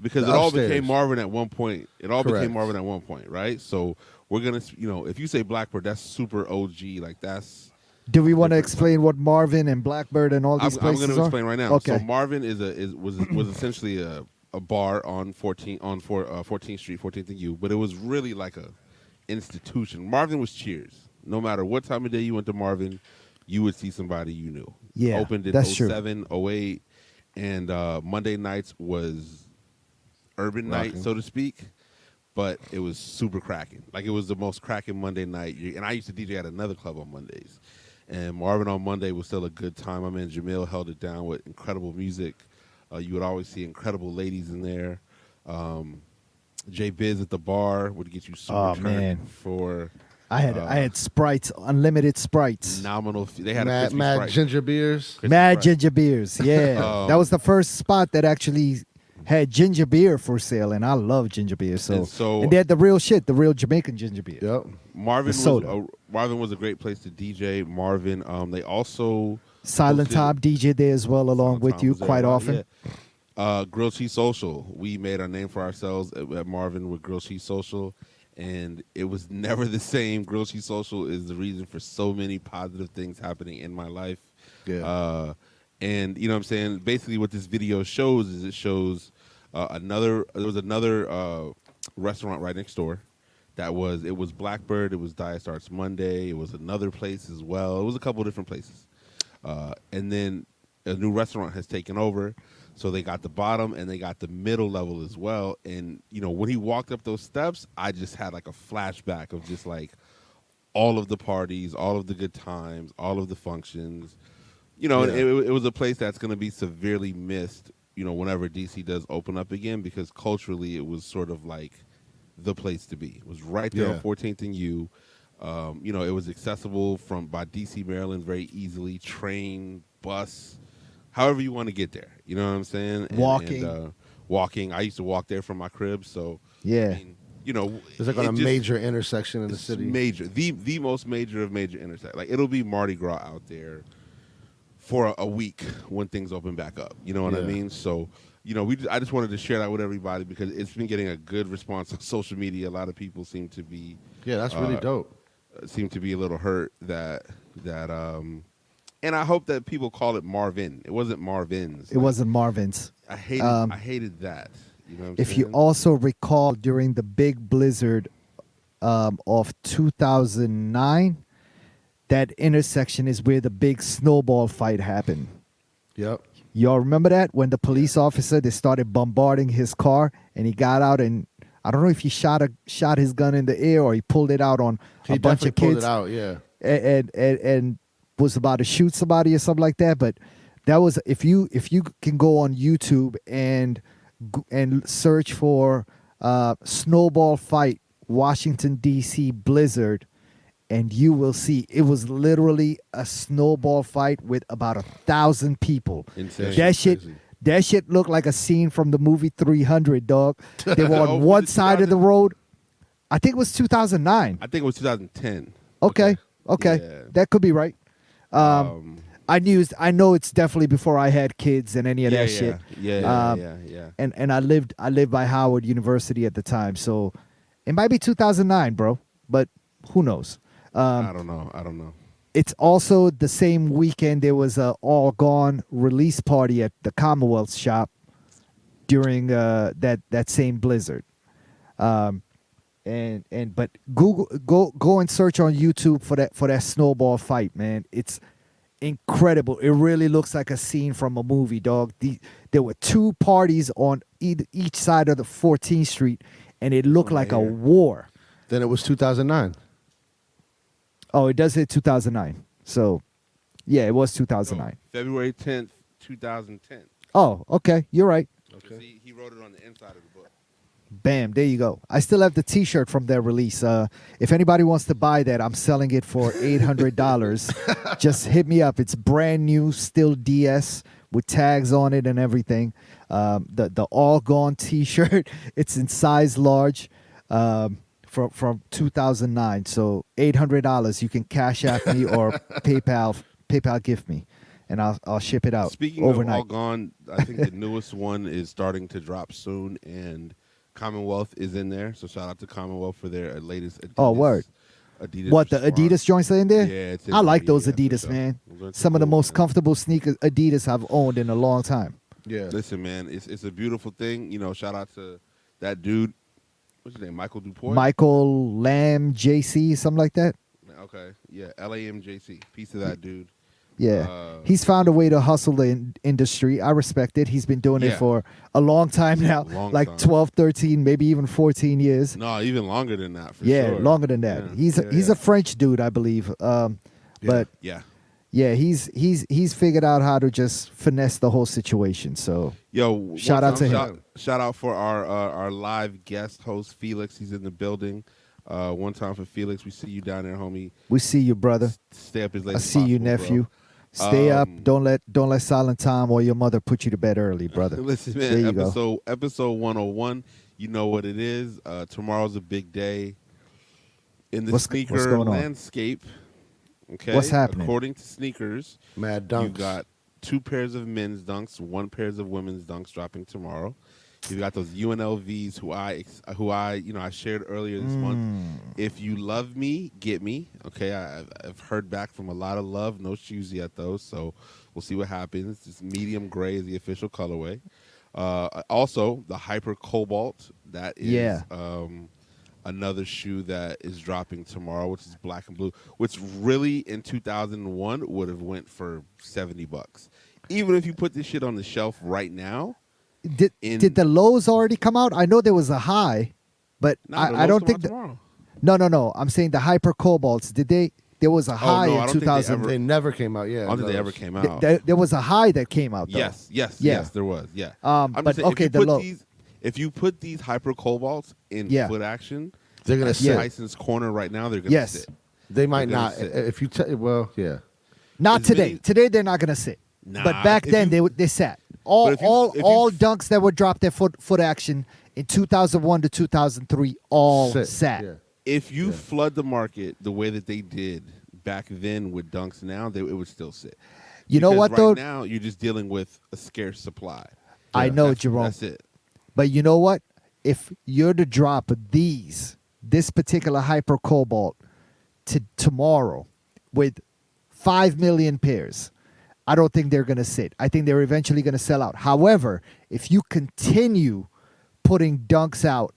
because The it all upstairs. became Marvin at one point. It all Correct. became Marvin at one point, right? So we're gonna, if you say Blackbird, that's super OG. Like that's. Do we want to Different. explain what Marvin and Blackbird and all these I'm places going to are? explain right now. Okay. So Marvin was essentially a bar on 14th Street, 14th and U, but it was really like a institution. Marvin was Cheers. No matter what time of day you went to Marvin, you would see somebody you knew. Yeah, Opened in that's true. 07, 08, and Monday nights was urban night, Rocking. so to speak. But it was super cracking. Like it was the most cracking Monday night. And I used to DJ at another club on Mondays. And Marvin on Monday was still a good time. My man Jamil held it down with incredible music. You would always see incredible ladies in there. J Biz at the bar would get you super Oh, turned man. for I had Sprites, unlimited Sprites. nominal. They had a Mad, crispy mad Sprite. ginger beers. Crispy Mad Sprite. ginger beers. Yeah. That was the first spot that actually had ginger beer for sale, and I love ginger beer. And they had the real shit, the real Jamaican ginger beer. Yep. Marvin The soda. Marvin was a great place to DJ. Marvin. They also Silent hosted- Top DJ there as well, along Silent with Tom you was there quite a lot, often. yeah. Grilled Cheese Social. We made our name for ourselves at Marvin with Grilled Cheese Social, and it was never the same. Grilled Cheese Social is the reason for so many positive things happening in my life. Yeah. And you know what I'm saying? Basically what this video shows is it shows there was another restaurant right next door. It was Blackbird, it was Diet Starts Monday, it was another place as well. It was a couple of different places. And then a new restaurant has taken over. So they got the bottom and they got the middle level as well. And, when he walked up those steps, I just had like a flashback of just like all of the parties, all of the good times, all of the functions. It was a place that's going to be severely missed, whenever DC does open up again, because culturally it was sort of like the place to be. It was right there on 14th and U. It was accessible by DC, Maryland very easily, train, bus, however you want to get there. You know what I'm saying? Walking. I used to walk there from my crib, so Yeah. I mean, It's like on a major intersection in the it's city. major, the most major of major intersections. Like it'll be Mardi Gras out there for a week when things open back up. You know what I Yeah. mean? So, I just wanted to share that with everybody because it's been getting a good response on social media. A lot of people seem to be Yeah, that's really dope. a little hurt that and I hope that people call it Marvin. It wasn't Marvin's. It wasn't Marvin's. I hated that. You know what I'm If you saying? also recall during the big blizzard of 2009. That intersection is where the big snowball fight happened. Yep. Y'all remember that when the police officer, they started bombarding his car and he got out, and I don't know if he shot his gun in the air or he pulled it out on He a bunch of definitely pulled kids it out. Yeah. and was about to shoot somebody or something like that. But that was, if you can go on YouTube and search for snowball fight Washington D.C. blizzard, and you will see it was literally a snowball fight with about 1,000 people. Insane. That shit looked like a scene from the movie 300, dog. They were on Oh, one was it side of the 2000? road. I think it was 2009. I think it was 2010. Okay. Yeah. That could be right. I know it's definitely before I had kids and any of that shit. Yeah. And I lived by Howard University at the time, so it might be 2009, bro. But who knows? I don't know. It's also the same weekend there was a all gone release party at the Commonwealth shop during that same blizzard. But go and search on YouTube for that snowball fight, man. It's incredible. It really looks like a scene from a movie, dog. There were two parties on each side of the 14th Street, and it looked like a war. Then it was 2009. Oh, it does hit 2009. So, yeah, it was 2009. February 10th, 2010. Oh, okay. You're right. Okay. He wrote it on the inside of the book. Bam, there you go. I still have the T-shirt from their release. If anybody wants to buy that, I'm selling it for $800. Just hit me up. It's brand new, still DS with tags on it and everything. The all gone T-shirt. It's in size large. From 2009. So $800. You can Cash App me or PayPal gift me, and I'll ship it out. Speaking overnight. of all gone, I think the newest one is starting to drop soon, and Commonwealth is in there. So shout out to Commonwealth for their latest Adidas. Oh, word. Adidas What, the response. Adidas joints are in there? Yeah, it's in I like there, those yeah, for Adidas, sure. man. Those are Some of the cool, most man. comfortable sneakers Adidas I've owned in a long time. Yeah. Listen, man, it's a beautiful thing. You know, shout out to that dude. What's his name? Michael Dupoy? Michael Lamb, JC, something like that. Okay. Yeah, LAMJC. Piece of that dude. Yeah. He's found a way to hustle the industry. I respect it. He's been doing it Yeah. for a long time now, Long like time. 12, 13, maybe even 14 years. No, even longer than that, for Yeah, sure. longer than that. Yeah. He's a French dude, I believe. But Yeah. yeah, he's figured out how to just finesse the whole situation. So Yo, Shout out to him. Shout out for our live guest host, Felix. He's in the building. One time for Felix. We see you down there, homie. we see you, brother. Stay up as late I as see you, possible, nephew. bro. Stay up. Don't let Silent Tom or your mother put you to bed early, brother. Listen, There man, you go. episode 101. You know what it is. Tomorrow's a big day in the What's sneaker going on? landscape. Okay, What's happening? According to sneakers, Mad dunks. you got 2 pairs of men's dunks, 1 pairs of women's dunks dropping tomorrow. You got those UNLVs who I shared earlier this month. If you love me, get me. Okay, I've heard back from a lot of love. No shoes yet though, so we'll see what happens. This medium gray is the official colorway. Also, the Hyper Cobalt, that is Yeah. another shoe that is dropping tomorrow, which is black and blue, which really in 2001 would have went for $70. Even if you put this shit on the shelf right now. Did the lows already come out? I know there was a high, but I don't think that. tomorrow. No. I'm saying the Hyper Cobalts. Did they? There was a high no, I in don't think they 2000. ever- They never came out. Yeah. I don't think they those. ever came out. There was a high that came out though. Yes, there was. Yeah. Um, I'm but just saying, okay, if you put these Hyper Cobalts in Yeah. foot action, They're gonna at sit. Tyson's corner right now, they're gonna Yes. sit. They might They're gonna not. sit. If you well, yeah. Not As today. many- Today they're not gonna sit. Nah, But back if then you- they sat. All But if you- all dunks that were dropped at foot action in 2001 to 2003 all Sit, sat. yeah. If you flood the market the way that they did back then with dunks now, it would still sit. You know Because what right though? now you're just dealing with a scarce supply. I know, That's- Jerome. That's it. But you know what? If you're to drop this particular Hyper Cobalt to tomorrow with 5 million pairs, I don't think they're going to sit. I think they're eventually going to sell out. However, if you continue putting dunks out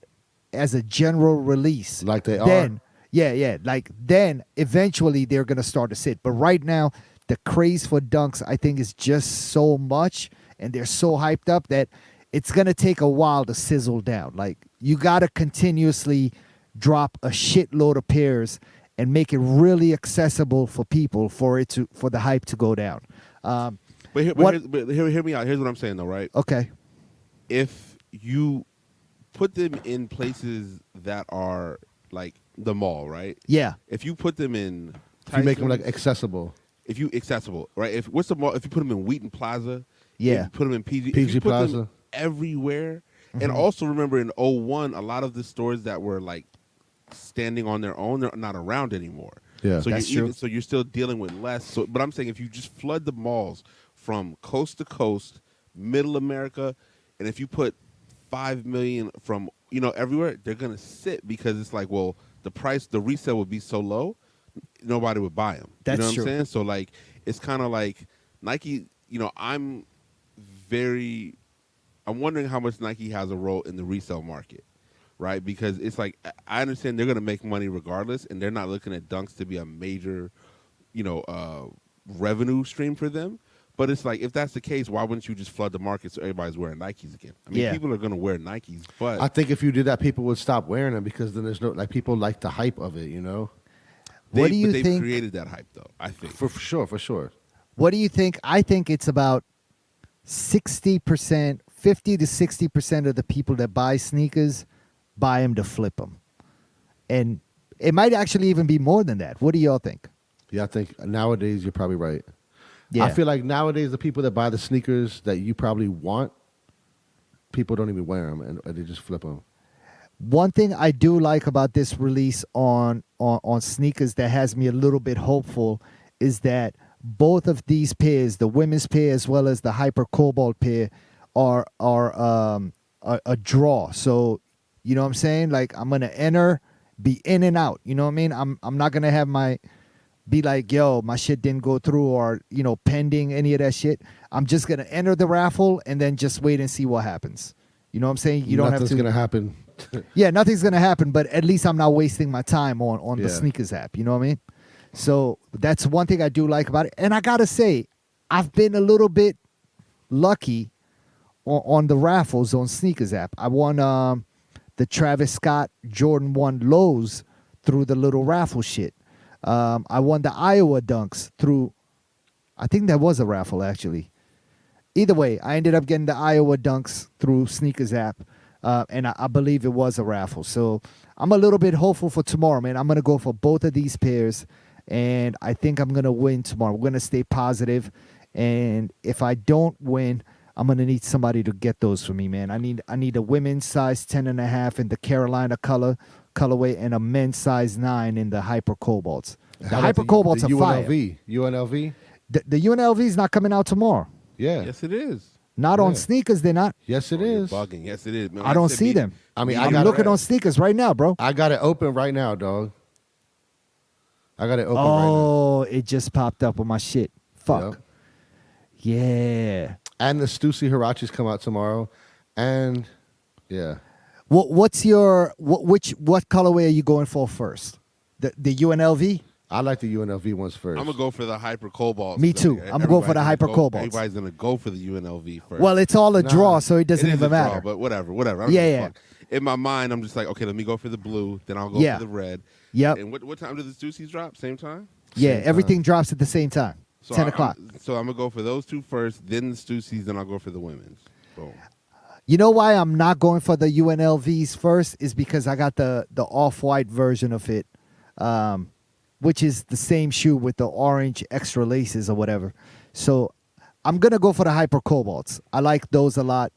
as a general release, Like they then are? yeah, like then eventually they're gonna start to sit. But right now, the craze for dunks, I think, is just so much, and they're so hyped up that it's gonna take a while to sizzle down. Like you gotta continuously drop a shitload of pairs and make it really accessible for people for the hype to go down. Hear me out. Here's what I'm saying though, right? Okay. If you put them in places that are like the mall, right? Yeah. If you put them in, If you make them like Tyson's, accessible. if you accessible, right? If what's the mall? If you put them in Wheaton Plaza, Yeah. if you put them in PG, PG if you put Plaza. them everywhere. Mm-hmm. And also remember in '01, a lot of the stores that were like standing on their own, they're not around anymore. Yeah. So That's you're true. so you're still dealing with less. So, but I'm saying if you just flood the malls from coast to coast, middle America, and if you put 5 million from everywhere, they're gonna sit because it's like, well, the resale would be so low, nobody would buy them. That's you know what true. I'm saying? So like, it's kind of like Nike. I'm wondering how much Nike has a role in the resale market, right? Because it's like I understand they're going to make money regardless, and they're not looking at dunks to be a major, revenue stream for them. But it's like if that's the case, why wouldn't you just flood the market so everybody's wearing Nikes again? I mean, Yeah. people are going to wear Nikes, but I think if you did that, people would stop wearing them because then there's no like people like the hype of it, What do you they've think? created that hype though. I think For sure. What do you think? I think it's about 60%, 50 to 60% of the people that buy sneakers buy them to flip them. And it might actually even be more than that. What do y'all think? Yeah, I think nowadays you're probably right. Yeah. I feel like nowadays the people that buy the sneakers that you probably want, people don't even wear them and they just flip them. One thing I do like about this release on sneakers that has me a little bit hopeful is that both of these pairs, the women's pair as well as the Hyper Cobalt pair, are a draw. So, you know what I'm saying? Like I'm gonna enter, be in and out. You know what I mean? I'm not gonna have be like, yo, my shit didn't go through or pending any of that shit. I'm just gonna enter the raffle and then just wait and see what happens. You know what I'm saying? You don't have Nothing's to. gonna happen. Yeah, nothing's gonna happen, but at least I'm not wasting my time on the Yeah. sneakers app. You know what I mean? So that's one thing I do like about it. And I gotta say, I've been a little bit lucky on the raffles on sneakers app. I won the Travis Scott Jordan 1 lows through the little raffle shit. I won the Iowa dunks through, I think that was a raffle actually. Either way, I ended up getting the Iowa dunks through sneakers app. And I believe it was a raffle. So I'm a little bit hopeful for tomorrow, man. I'm going to go for both of these pairs, and I think I'm going to win tomorrow. We're going to stay positive, and if I don't win, I'm going to need somebody to get those for me, man. I need a women's size 10.5 in the Carolina colorway and a men's size 9 in the Hyper Cobalts. The How about Hyper Cobalts the are fire. UNLV? The UNLV is not coming out tomorrow. Yeah. yes, it is. Not on Yeah. sneakers, they're not. Yes, it Oh, you're is. bugging. Yes, it is. Man, I don't said see them. I mean, I'm got looking it. on sneakers right now, bro. I got it open right now, dog. I got it open right now. Oh, it just popped up on my shit. Fuck. Yep. Yeah. And the Stussy Hirachis come out tomorrow. And yeah. What's your what colorway are you going for first? The UNLV? I like the UNLV ones first. I'm gonna go for the Hyper Cobalt. Me too. I'm gonna go for the Hyper Cobalts. Everybody's gonna go for the UNLV first. Well, it's all a Nah, draw, so it doesn't It is even a draw, matter. but whatever. I don't Yeah, give a yeah. fuck. In my mind, I'm just like, okay, let me go for the blue, then I'll go Yeah. for the red. Yep. And what time do the Stussies drop? Same time? Yeah, Same everything drops at the same time. So 10 o'clock. So I'm gonna go for those two first, then the Stussies, then I'll go for the women's. Boom. You know why I'm not going for the UNLVs first is because I got the off-white version of it, which is the same shoe with the orange extra laces or whatever. So I'm going to go for the Hyper Cobalts. I like those a lot.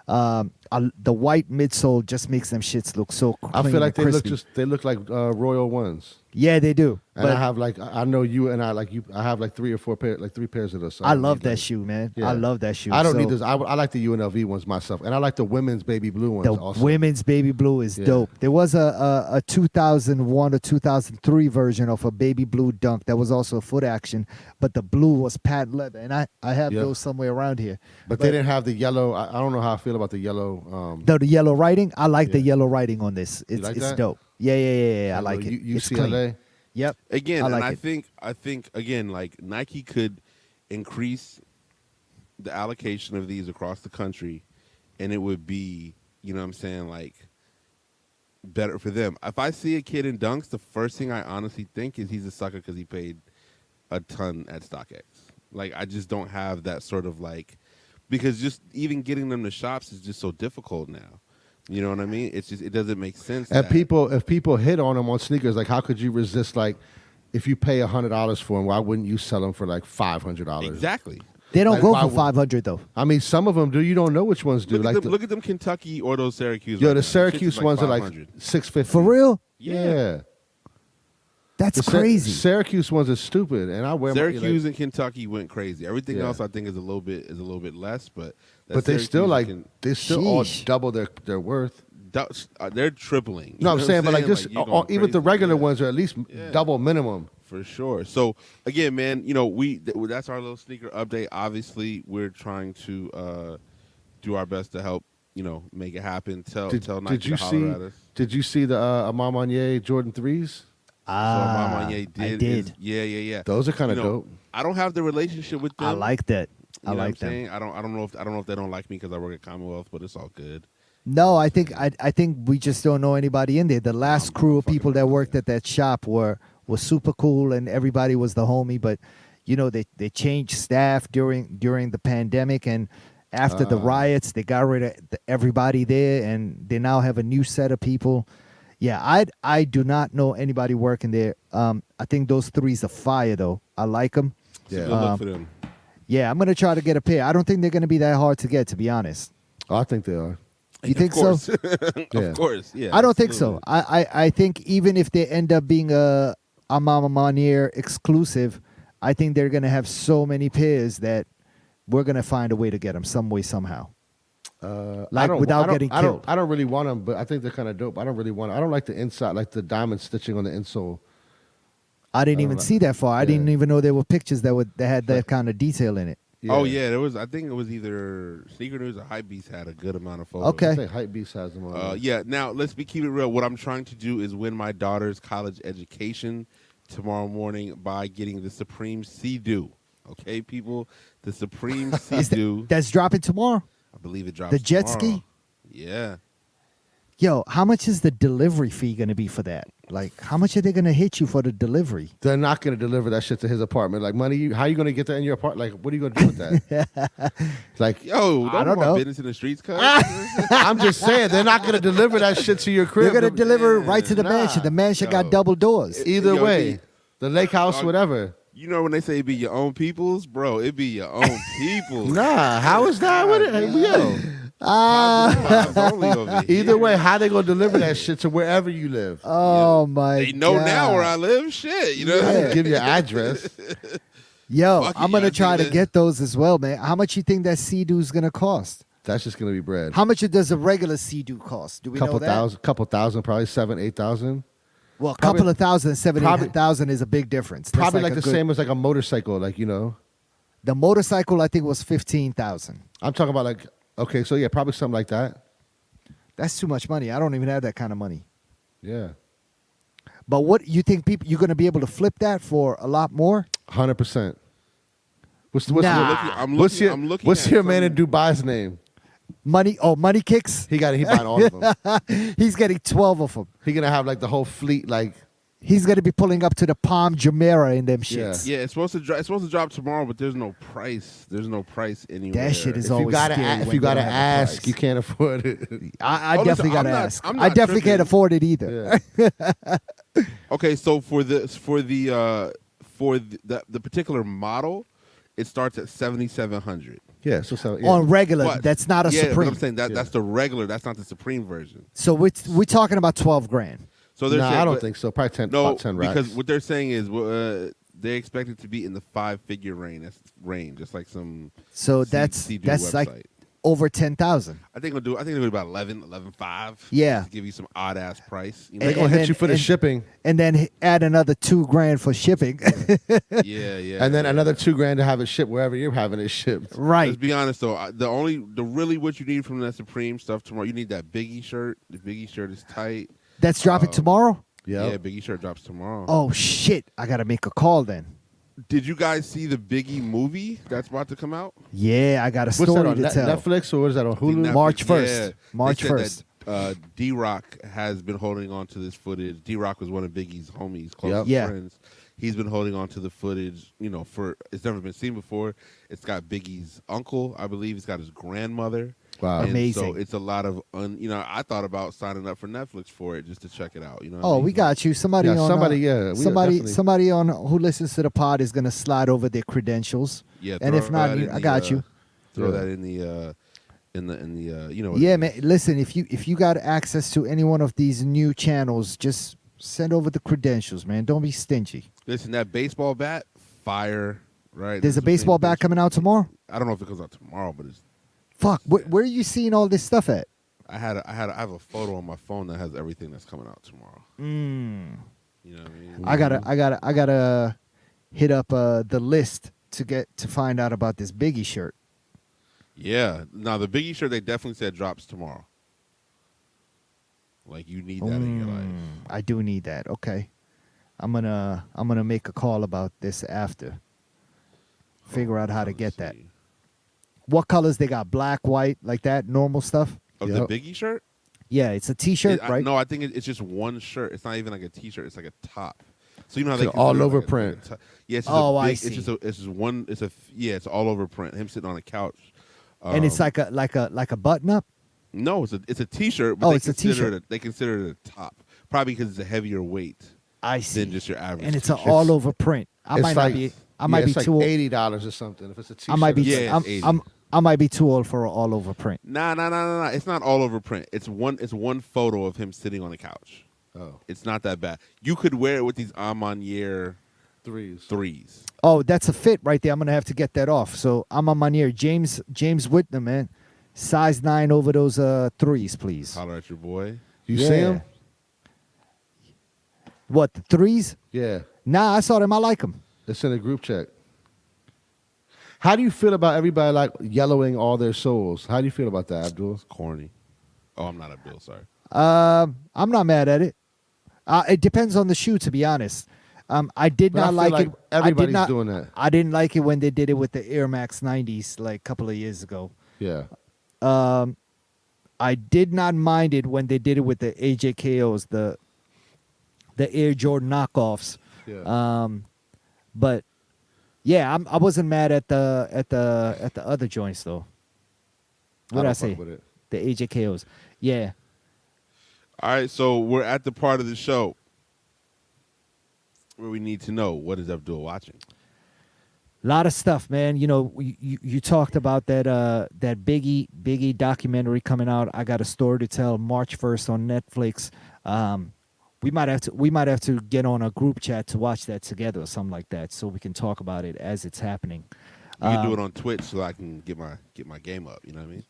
The white midsole just makes them shits look so clean I feel like and they crispy. look like Royal ones. Yeah, they do. And But I have like I know you and I like you. I have like 3 or 4 pair, like 3 pairs of those. So I don't love need that those. shoe, man. Yeah. I love that shoe. I don't So need those. I like the UNLV ones myself, and I like the women's baby blue ones. The also. women's baby blue is Yeah. dope. There was a 2001 or 2003 version of a baby blue dunk that was also a foot action, but the blue was patent leather, and I have Yep. those somewhere around here. But they didn't have the yellow. I don't know how I feel about the yellow. The yellow writing, I like the Yeah. yellow writing on this. It's like it's that? dope. Yeah. I like it. It's clean. UCLA. Yep. Again, I and like I it. think again, like Nike could increase the allocation of these across the country, and it would be, you know what I'm saying, like better for them. If I see a kid in dunks, the first thing I honestly think is he's a sucker because he paid a ton at StockX. Like I just don't have that sort of like, because just even getting them to shops is just so difficult now. You know what I mean? It's just, it doesn't make sense. And that- if people hit on them on sneakers, like how could you resist? Like, if you pay $100 for them, why wouldn't you sell them for like $500? exactly. They don't Like, go why for would- 500 though. I mean, some of them do. You don't know which ones do. Look, Like, look at them Kentucky or those Syracuse. yo, right the now. Syracuse Shit's ones are like 500. $650 For real? Yeah, That's The Sy- crazy. Syracuse ones are stupid, and I wear Syracuse my, and Kentucky went crazy. Everything Yeah. else I think is a little bit less, but that but they still Syracuse like can- they still all Sheesh. double their worth. they're tripling. You No, I'm know what saying, but like just You're going even the crazy. regular Yeah. ones are at least Yeah. double minimum. For sure. So again, man, you know, that's our little sneaker update. Obviously, we're trying to do our best to help, you know, make it happen. Tell Nike Did you to holler see? at us. Did you see the Amamanye Jordan 3s? Mama I did. Yeah. Those are kind of You know, dope. I don't have the relationship with them. I like that. You I know what like I'm them. saying? I don't know if they don't like me because I work at Commonwealth, but it's all good. No, I think we just don't know anybody in there. The last crew of people that worked at that shop were super cool, and everybody was the homie. But you know, they changed staff during the pandemic, and after the riots, they got rid of everybody there, and they now have a new set of people. Yeah, I do not know anybody working there. I think those 3s are fire though. I like them. So Yeah. good luck for them. Yeah, I'm gonna try to get a pair. I don't think they're gonna be that hard to get, to be honest. Oh, I think they are. You think so? Yeah. Of course, yeah. I don't think so. absolutely. I think even if they end up being a Mama Manier exclusive, I think they're gonna have so many pairs that we're gonna find a way to get them some way somehow. Like without getting killed. I don't really want them, but I think they're kind of dope. I don't really want. I don't like the inside, like the diamond stitching on the insole. I didn't even see that far. I didn't Yeah. even know there were pictures that had that kind of detail in it. Oh yeah, there was. I think it was either Sneaker News or Hypebeast had a good amount of photos. Okay. I think Hypebeast has them on. Yeah. Now keep it real. What I'm trying to do is win my daughter's college education tomorrow morning by getting the Supreme Sea-Doo. Okay, people, the Supreme Sea-Doo. That's dropping tomorrow. I believe it drops. The jet tomorrow. ski? Yeah. Yo, how much is the delivery fee gonna be for that? Like, how much are they gonna hit you for the delivery? They're not going to deliver that shit to his apartment. Like, money, how you going to get that in your apartment? Like, what are you going to do with that? Like, Yo, I don't don't want know. business in the streets, cuz. I'm just saying, they're not going to deliver that shit to your crib. They're gonna deliver right to the Nah. mansion. The mansion got Yo. double doors. Either Yo, way, D- the lake house, Dog. whatever. You know when they say it be your own people's, bro, it be your own people's. Nah, how is that with it? Hey, yo. Vibes only over Either here. way, how they gonna deliver that shit to wherever you live? Oh my! They know now God. where I live. Shit, you know. Yeah, give your address. Yo, Fuck it, I'm gonna y'all try do to that. get those as well, man. How much you think that Sea-Doo's gonna cost? That's just gonna be bread. How much does a regular Sea-Doo cost? Do we know that? Couple thousand, probably 7,000-8,000. Well, a Probably- couple of thousand, probably- 7,000 is a big difference. That's Probably like a the good- same as like a motorcycle, like The motorcycle, I think, was 15,000. I'm talking about like okay, so yeah, probably something like that. That's too much money. I don't even have that kind of money. Yeah, But what you think you're gonna be able to flip that for a lot more? 100%. What's Nah. what's your I'm looking what's at your man in some- Dubai's name? Money kicks. He buying all of them. He's getting 12 of them. He gonna have like the whole fleet. Like He's gonna be pulling up to the Palm Jumeirah in them shits. Yeah, it's supposed to drop tomorrow, but there's no price. There's no price anywhere. That shit is if you always gotta scary if when you they gotta don't have a ask, price. you can't afford it. I Oh, listen, definitely gotta I'm not- ask. I'm I not definitely can't tripping. afford it either. Yeah. Okay, so for the particular model, it starts at 7,700. Yeah, so yeah. On regular, But- that's not a yeah, but Supreme. I'm saying that's the regular. That's not the Supreme version. So we're talking about 12 grand. So they're Nah, saying, I don't but- think so. Probably 10, No, about 10 racks. because what they're saying is they expect it to be in the 5-figure range. It's like some. So C- that's CDU that's website. like over 10,000. I think they'll do about 11.5. Yeah. Just to give you some odd ass price. You know? They're going to hit then- you for the and- shipping. And then add another $2,000 for shipping. yeah. And then yeah. another $2,000 to have it shipped wherever you're having it shipped. Right. Let's be honest though. The really what you need from that Supreme stuff tomorrow. You need that Biggie shirt. The Biggie shirt is tight. That's dropping tomorrow? Yep. Yeah, Biggie shirt drops tomorrow. Oh, shit. I got to make a call then. Did you guys see the Biggie movie that's about to come out? Yeah, I got a What's that story on to tell. Netflix or what is that on Hulu? Netflix, March 1st. yeah. March They said 1st. that, D-Rock has been holding on to this footage. D-Rock was one of Biggie's homies, closest Yeah. friends. He's been holding on to the footage, for it's never been seen before. It's got Biggie's uncle, I believe. It's got his grandmother. Wow. And Amazing. So it's a lot of, I thought about signing up for Netflix for it just to check it out. You know. what I Oh, mean? we got you. Somebody Yeah, on somebody, yeah, we definitely- somebody on who listens to the pod is gonna slide over their credentials. Yeah. And throw if not, that in I the, got you. Throw Yeah. that in the Yeah, man. Listen, if you got access to any one of these new channels, just send over the credentials, man. Don't be stingy. Listen, that baseball bat, fire, right? There's a That's the baseball thing. bat coming out tomorrow. I don't know if it comes out tomorrow, but it's. Fuck, where are you seeing all this stuff at? I have a photo on my phone that has everything that's coming out tomorrow. Mm. You know what I mean? I gotta hit up the list to find out about this Biggie shirt. Yeah. Now the Biggie shirt they definitely said drops tomorrow. Like you need that in your life. I do need that. Okay, I'm gonna make a call about this after. Figure out how to Let's get that. see. What colors they got? Black, white, like that, normal stuff. Of Yep. the Biggie shirt? Yeah, it's a T-shirt, right? No, I think it's just one shirt. It's not even like a T-shirt. It's like a top. So you know how So they all consider it over like a print. top- yeah. It's just Oh, a I big, see. It's just one. It's all over print. Him sitting on a couch. And it's like a button up. No, it's a T-shirt. But Oh, they it's a consider T-shirt. They consider it a top, probably because it's a heavier weight I see. than just your average. And it's an t-shirt. all over print. I It's might like- not be. I might be it's too. like $80 or something. If it's a T-shirt, I might be. Yeah, I'm, it's 80. I might be too old for an all over print. Nah. It's not all over print. It's one photo of him sitting on a couch. Oh, It's not that bad. You could wear it with these Armanier threes. threes. Oh, that's a fit right there. I'm gonna have to get that off. So I'm on my near James Whitney, man. Size 9 over those threes, please. Holler at your boy. You Yeah. see him? What, the threes? Yeah. Nah, I saw them. I like them. It's in a group chat. How do you feel about everybody like yellowing all their souls? How do you feel about that, Abdul? It's corny. Oh, I'm not a Bill. Sorry. I'm not mad at it. It depends on the shoe, to be honest. I did But I not feel like like it. everybody's doing that. I didn't like it when they did it with the Air Max 90s like a couple of years ago. Yeah. I did not mind it when they did it with the AJKOs, the Air Jordan knockoffs. Yeah. But yeah, I wasn't mad at the other joints though. What did I don't say? fuck with it. The AJKOs. Yeah. All right, so we're at the part of the show where we need to know what is Abdul watching. A lot of stuff, man. You know, you talked about that Biggie documentary coming out. I got a story to tell. March 1st on Netflix. We might have to get on a group chat to watch that together or something like that, so we can talk about it as it's happening. You can do it on Twitch so I can get my game up. You know what I mean?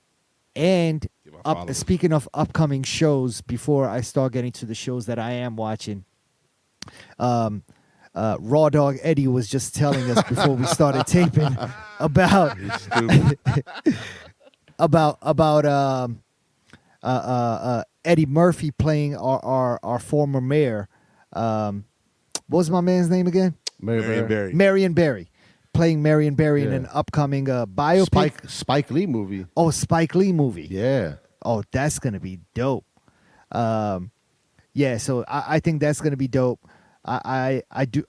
And Get my followers. speaking of upcoming shows, before I start getting to the shows that I am watching, Raw Dog Eddie was just telling us before we started taping about He's stupid. about Eddie Murphy playing our former mayor. What was my man's name again? Marion Barry. Marion Barry. Playing Marion Barry in Yeah. an upcoming biopic. Spike Lee movie. Oh, Spike Lee movie. Yeah. Oh, that's gonna be dope. Yeah, so I think that's gonna be dope. I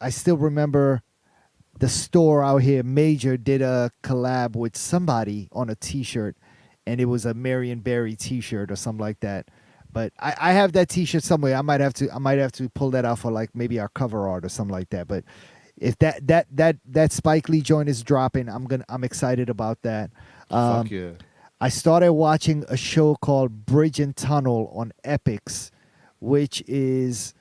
still remember the store out here, Major, did a collab with somebody on a T-shirt, and it was a Marion Barry T-shirt or something like that. But I have that T-shirt somewhere. I might have to pull that out for like maybe our cover art or something like that. But if that Spike Lee joint is dropping, I'm excited about that. Fuck yeah. I started watching a show called Bridge and Tunnel on Epix, which is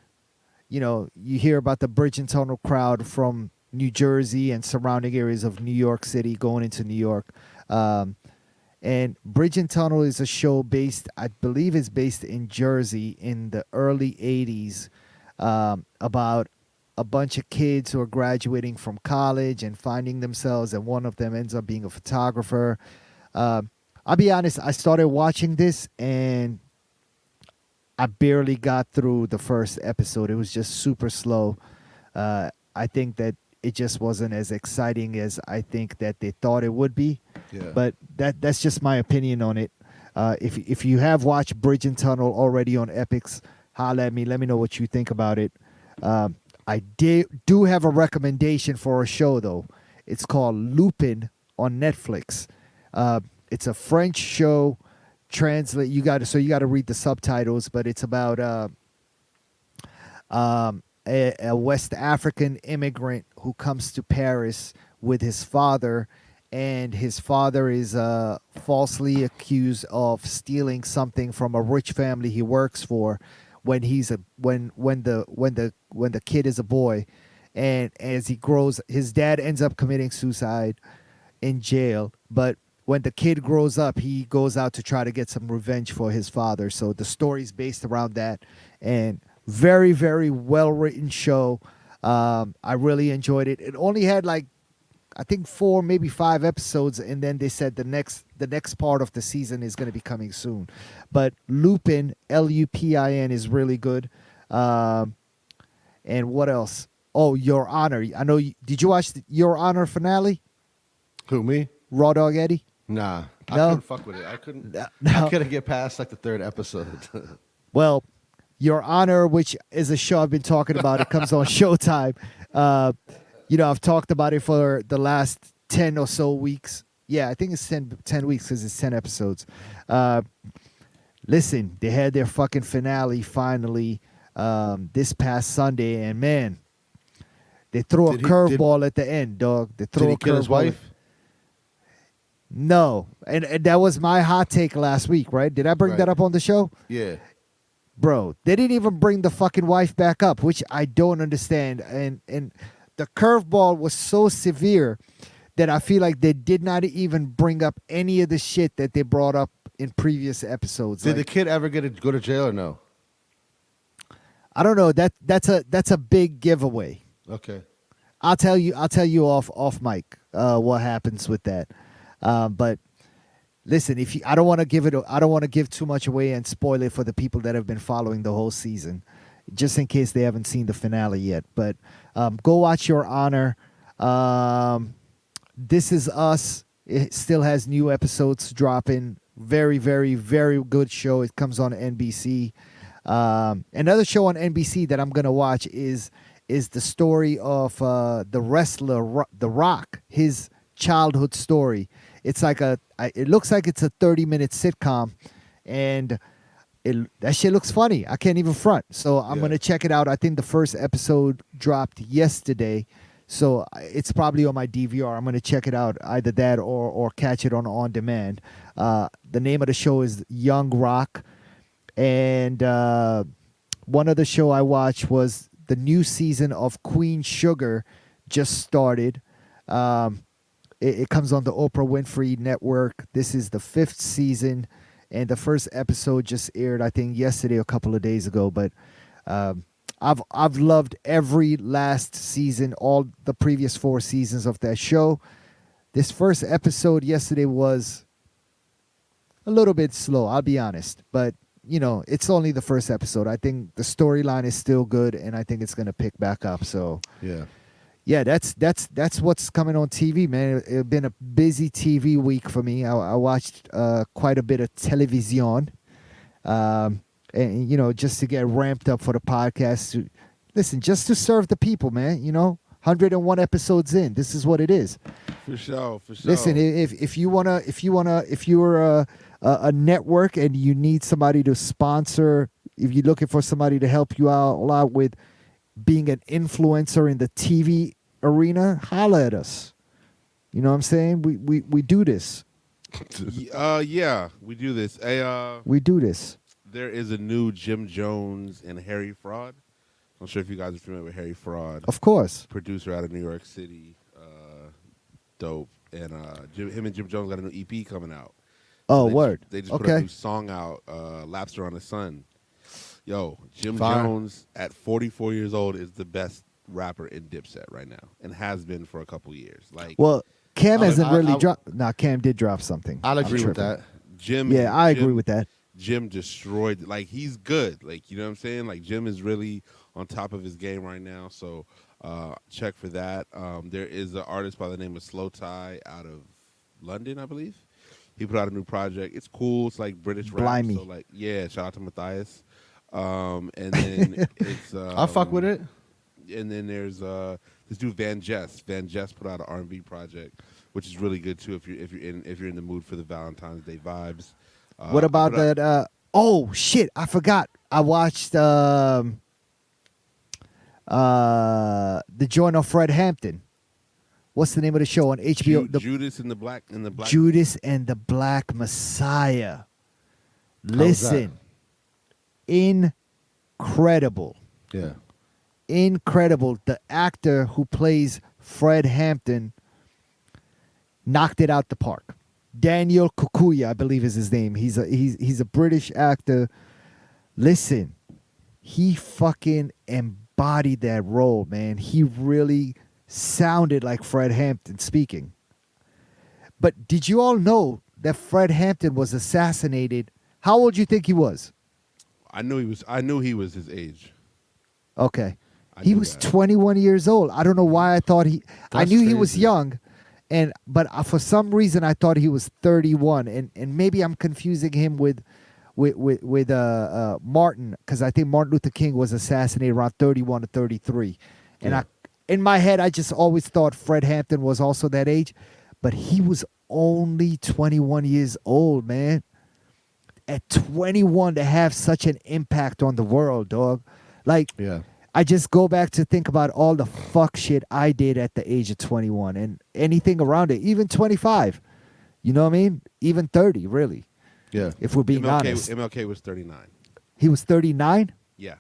you hear about the bridge and tunnel crowd from New Jersey and surrounding areas of New York City going into New York. And Bridge and Tunnel is a show based, I believe it's based in Jersey in the early 80s, about a bunch of kids who are graduating from college and finding themselves, and one of them ends up being a photographer. I'll be honest, I started watching this and I barely got through the first episode. It was just super slow. I think that it just wasn't as exciting as I think that they thought it would be. Yeah. But that's just my opinion on it. If you have watched Bridge and Tunnel already on Epix, holla at me. Let me know what you think about it. I do have a recommendation for a show though. It's called Lupin on Netflix. It's a French show. You got to read the subtitles, but it's about a West African immigrant who comes to Paris with his father, and his father is falsely accused of stealing something from a rich family he works for when the kid is a boy. And as he grows, his dad ends up committing suicide in jail, but when the kid grows up, he goes out to try to get some revenge for his father. So the story's based around that, and very, very well written show. I really enjoyed it. It only had like, I think 4, maybe 5 episodes, and then they said the next part of the season is going to be coming soon. But Lupin, Lupin, is really good. And what else? Oh, Your Honor. I know. Did you watch Your Honor finale? Who, me? Raw Dog Eddie? Nah. I No? couldn't fuck with it. I couldn't. No. I couldn't get past like the 3rd episode. Well, Your Honor, which is a show I've been talking about, it comes on Showtime. I've talked about it for the last 10 or so weeks. Yeah, I think it's 10 weeks because it's 10 episodes. Listen, they had their fucking finale finally this past Sunday, and man, they threw a curveball at the end, dog. They threw Did he a kill his curveball. wife? No, and that was my hot take last week, right? Did I bring that up on the show? Yeah. Bro, they didn't even bring the fucking wife back up, which I don't understand. And the curveball was so severe that I feel like they did not even bring up any of the shit that they brought up in previous episodes. Did the kid ever go to jail or no? I don't know. That's a big giveaway. Okay. I'll tell you off mic what happens with that. But listen, I don't want to give too much away and spoil it for the people that have been following the whole season, just in case they haven't seen the finale yet. But go watch Your Honor. This Is Us. It still has new episodes dropping. Very, very, very good show. It comes on NBC. Another show on NBC that I'm gonna watch is the story of the wrestler The Rock, his childhood story. It's like it looks like it's a 30-minute sitcom, and that shit looks funny. I can't even front. So I'm gonna check it out. I think the first episode dropped yesterday, so it's probably on my DVR. I'm gonna check it out, either that or catch it on demand. The name of the show is Young Rock, and one other show I watched was the new season of Queen Sugar just started. It comes on the Oprah Winfrey Network. This is the 5th season, and the first episode just aired, I think, yesterday or a couple of days ago. But I've loved every last season, all the previous 4 seasons of that show. This first episode yesterday was a little bit slow, I'll be honest. But, it's only the first episode. I think the storyline is still good, and I think it's going to pick back up. So, yeah, that's what's coming on TV, man. It's been a busy TV week for me. I watched quite a bit of television, and just to get ramped up for the podcast. Listen, just to serve the people, man. 101 episodes in. This is what it is. For sure. Listen, if you're a network and you need somebody to sponsor, if you're looking for somebody to help you out with being an influencer in the TV arena, holla at us. You know what I'm saying? We do this. Yeah, we do this. We do this. There is a new Jim Jones and Harry fraud I'm sure if you guys are familiar with Harry Fraud, Of course. producer out of New York City, dope, and him and Jim Jones got a new EP coming out. Oh, So word. They just put a Okay. new song out, "Lapster on the Sun." Yo, Jim Fire. Jones at 44 years old is the best rapper in Dipset right now, and has been for a couple years. Like, Well, Cam hasn't really I- dropped. Nah, Cam did drop something. I'll I'm agree with tripping. that. Jim. Yeah, I Jim- agree with that. Jim destroyed. Like, he's good. Like, you know what I'm saying? Like, Jim is really on top of his game right now. So check for that. There is an artist by the name of Slow Tie out of London, I believe. He put out a new project. It's cool. It's like British rap. Blimey. So like, yeah, shout out to Matthias. And then it's I'll fuck with it. And then there's this dude Van Jess. Van Jess put out an R&B project, which is really good too if you're in the mood for the Valentine's Day vibes. What I about put out- that? Oh shit! I forgot. I watched the joint of Fred Hampton. What's the name of the show on HBO? The Judas and the Black Judas and the Black Messiah. Listen, incredible, Yeah. incredible. The actor who plays Fred Hampton knocked it out the park. Daniel Kukuya, I believe is his name. He's a British actor. Listen, he fucking embodied that role, man. He really sounded like Fred Hampton speaking. But did you all know that Fred Hampton was assassinated? How old do you think he was? I knew he was his age. Okay. I He knew was that. 21 years old. I don't know why I thought I That's knew he was crazy. young, but for some reason I thought he was 31, and maybe I'm confusing him with Martin, because I think Martin Luther King was assassinated around 31 to 33, and Yeah. in my head I just always thought Fred Hampton was also that age, but he was only 21 years old, man. At 21 to have such an impact on the world, dog. Like, Yeah. I just go back to think about all the fuck shit I did at the age of 21 and anything around it, even 25. You know what I mean? Even 30, really, Yeah. if we're being honest. MLK was 39. He was 39? Yeah.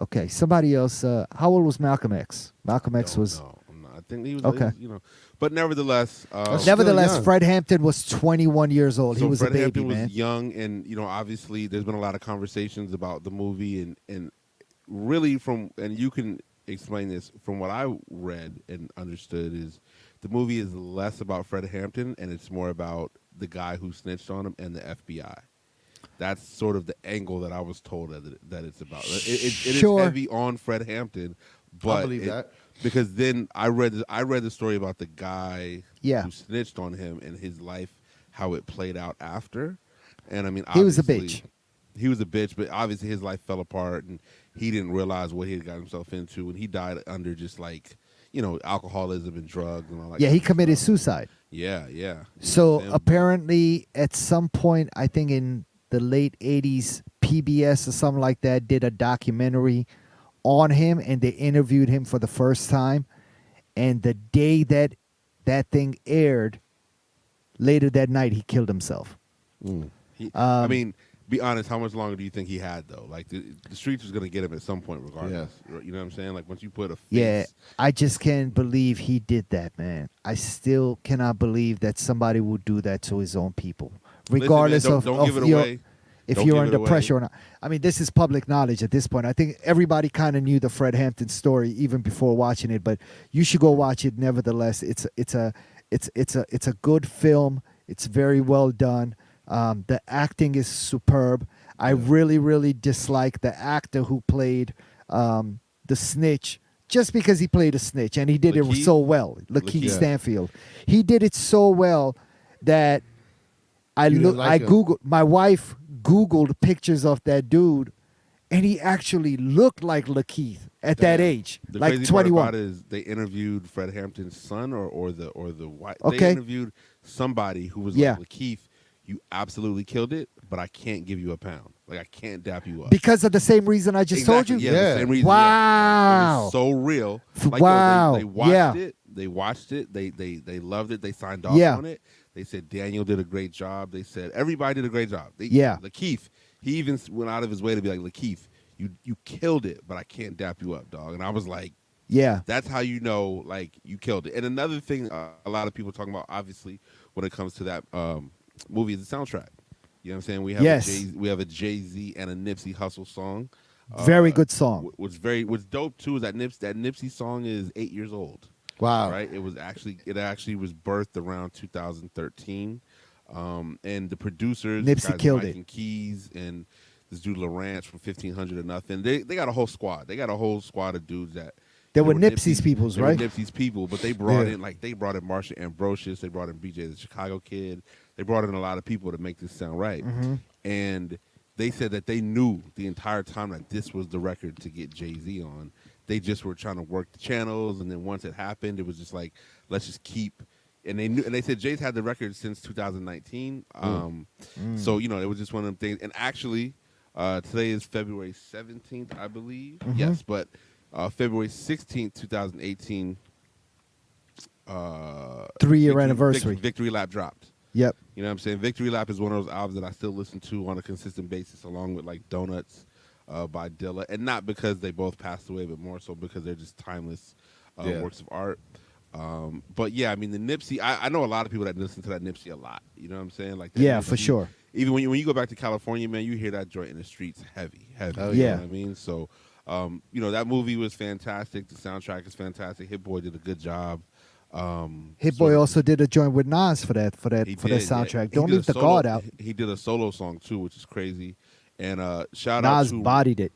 Okay, somebody else. How old was Malcolm X? Malcolm X was... No, I'm not. I think he was. Okay. But nevertheless, That's Nevertheless, still young. Fred Hampton was 21 years old. so He was Fred a baby, Hampton was man. young, and obviously, there's been a lot of conversations about the movie, and really and you can explain this from what I read and understood is the movie is less about Fred Hampton and it's more about the guy who snitched on him and the FBI. That's sort of the angle that I was told that it's about. It is Sure. heavy on Fred Hampton, but believe that. because then I read the story about the guy Yeah. who snitched on him and his life, how it played out after, and I mean He was a obviously- bitch. He was a bitch, but obviously his life fell apart, and he didn't realize what he had got himself into, and he died under just like alcoholism and drugs and all that. Yeah, kind he of committed stuff. suicide. Yeah, yeah. You know So what I'm saying? apparently, at some point, I think in the late 80s, PBS or something like that did a documentary on him, and they interviewed him for the first time. And the day that thing aired, later that night, he killed himself. I mean, be honest. How much longer do you think he had though? Like the streets was gonna get him at some point, regardless. You know what I'm saying? Like once you put a face, Yeah, I just can't believe he did that, man. I still cannot believe that somebody would do that to his own people, regardless man, of don't give it your, away. if Don't you're give it under away. pressure or not. I mean, this is public knowledge at this point. I think everybody kind of knew the Fred Hampton story even before watching it, but you should go watch it. Nevertheless, it's a good film. It's very well done. The acting is superb. I really dislike the actor who played the snitch, just because he played a snitch and he did it Lakeith? so well. Lakeith Lakeith. Stanfield. He did it so well that I You didn't like him. Googled. My wife Googled pictures of that dude, and he actually looked like Lakeith at that Damn. age, The like crazy part 21. about it is they interviewed Fred Hampton's son or the wife. Okay. They interviewed somebody who was Yeah. like, Lakeith, you absolutely killed it, but I can't give you a pound. Like I can't dap you up. Because of the same reason I just told you. Exactly, Yeah, Yeah. the same reason. Wow. Yeah. It was so real. Like, Wow. They watched Yeah. it. They watched it. They loved it. They signed off Yeah. on it. They said Daniel did a great job. They said everybody did a great job. Yeah. Lakeith, he even went out of his way to be like, Lakeith, you killed it, but I can't dap you up, dog. And I was like, Yeah. that's how you know, like, you killed it. And another thing, a lot of people talking about, obviously, when it comes to that movie, is the soundtrack. You know what I'm saying? Yes. We have a Jay-Z and a Nipsey Hussle song. Very good song. What's dope too is that Nipsey song is 8 years old. Wow. Right? It actually was birthed around 2013. And the producers, Nipsey guys killed Mike it. and Keys and this dude Lawrence from 1500 to Nothing. They got a whole squad. They got a whole squad of dudes that They were Nipsey's peoples, they were right? Nipsey's people, but they brought Yeah. in Marsha Ambrosius, they brought in BJ the Chicago Kid, they brought in a lot of people to make this sound right. Mm-hmm. And they said that they knew the entire time that this was the record to get Jay-Z on. They just were trying to work the channels, and then once it happened, it was just like, let's just keep. And they said Jay's had the record since 2019. So it was just one of them things. And actually, today is February 17th, I believe. Mhm. Yes, but February 16th, 2018. 3-year anniversary. Victory Lap dropped. Yep. You know what I'm saying? Victory Lap is one of those albums that I still listen to on a consistent basis, along with like Donuts by Dilla. And not because they both passed away, but more so because they're just timeless works of art. But yeah, I mean, the Nipsey, I know a lot of people that listen to that Nipsey a lot. You know what I'm saying? Like that Yeah, Nipsey, for sure. Even when you go back to California, man, you hear that joint in the streets heavy. Oh, You yeah. know what I mean? So, that movie was fantastic. The soundtrack is fantastic. Hit Boy did a good job. Hit Boy also did a joint with Nas for that He for did, that soundtrack. yeah. He Don't did leave a the solo- guard out. He did a solo song too, which is crazy. And shout out Nas to bodied it.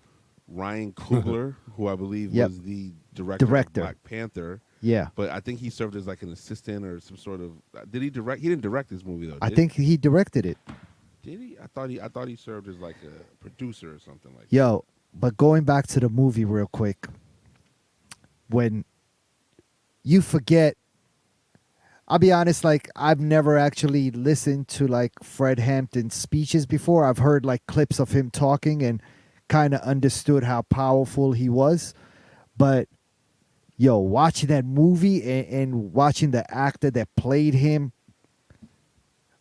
Ryan Coogler, who I believe Yep. was the director of Black Panther. Yeah. But I think he served as like an assistant or some sort of. Did he direct? He didn't direct this movie though. I think he directed it. Did he? I thought he served as like a producer or something like. Yo, but going back to the movie real quick, when you forget, I'll be honest, like I've never actually listened to like Fred Hampton's speeches before. I've heard like clips of him talking and kind of understood how powerful he was. But yo, watching that movie and watching the actor that played him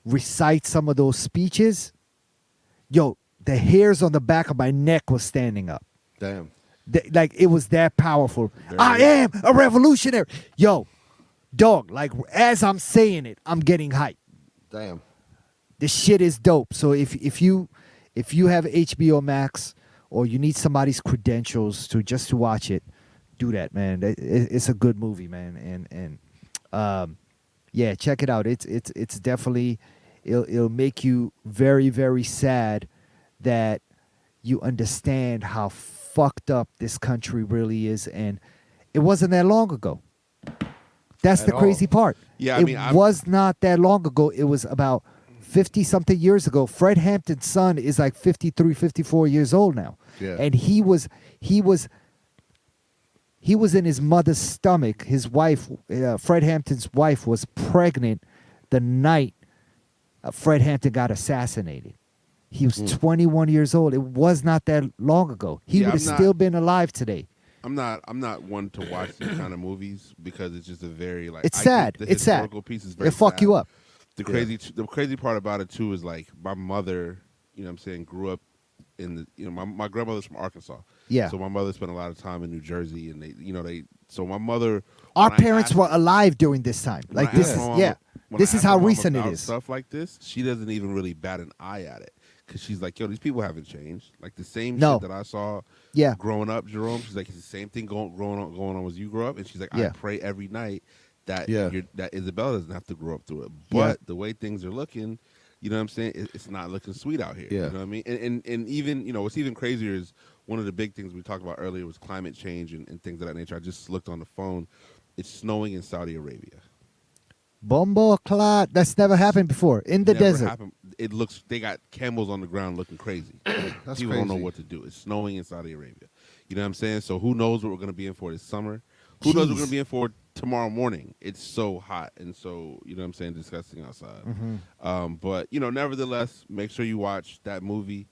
recite some of those speeches, yo, the hairs on the back of my neck was standing up. Damn. Like it was that powerful. Very I good. am a revolutionary. Yo, dog, like as I'm saying it, I'm getting hyped. Damn. This shit is dope. So if you have HBO Max or you need somebody's credentials to watch it, do that, man. It's a good movie, man. And yeah, check it out. It's definitely it'll make you very, very sad that you understand how fucked up this country really is, and it wasn't that long ago. That's At the crazy all. part. Yeah, I it mean, was not that long ago. It was about 50-something years ago. Fred Hampton's son is like 53, 54 years old now. Yeah. And he was in his mother's stomach. His wife, Fred Hampton's wife, was pregnant the night Fred Hampton got assassinated. He was 21 years old. It was not that long ago. He Yeah, would have still been alive today. I'm not one to watch these kind of movies because it's just a very like. It's I sad. think the It's sad. historical piece is very It'll fuck sad. you up. The crazy part about it too is like my mother, you know what I'm saying, grew up in the my grandmother's from Arkansas. Yeah. So my mother spent a lot of time in New Jersey, and so my mother. Our when I parents asked- were alive during this time. when Like I this asked is my mom- yeah. when This I is asked how my mom recent it about is. Stuff like this, she doesn't even really bat an eye at it because she's like, yo, these people haven't changed. Like the same No. shit that I saw Yeah. growing up, Jerome. She's like, it's the same thing going on as you grow up, and she's like, Yeah. I pray every night that Yeah. that Isabella doesn't have to grow up through it. But Yeah. the way things are looking, you know what I'm saying? It's not looking sweet out here. Yeah. You know what I mean? And even, what's even crazier is one of the big things we talked about earlier was climate change and things of that nature. I just looked on the phone. It's snowing in Saudi Arabia. Bombo clot. That's never happened before in the Never desert. happened. It looks, they got camels on the ground looking crazy. That's People don't know crazy. what to do. It's snowing in Saudi Arabia. You know what I'm saying? So who knows what we're going to be in for this summer? Who knows what we're Jeez. going to be in for tomorrow morning? It's so hot and so, you know what I'm saying, disgusting outside. Mm-hmm. But, nevertheless, make sure you watch that movie.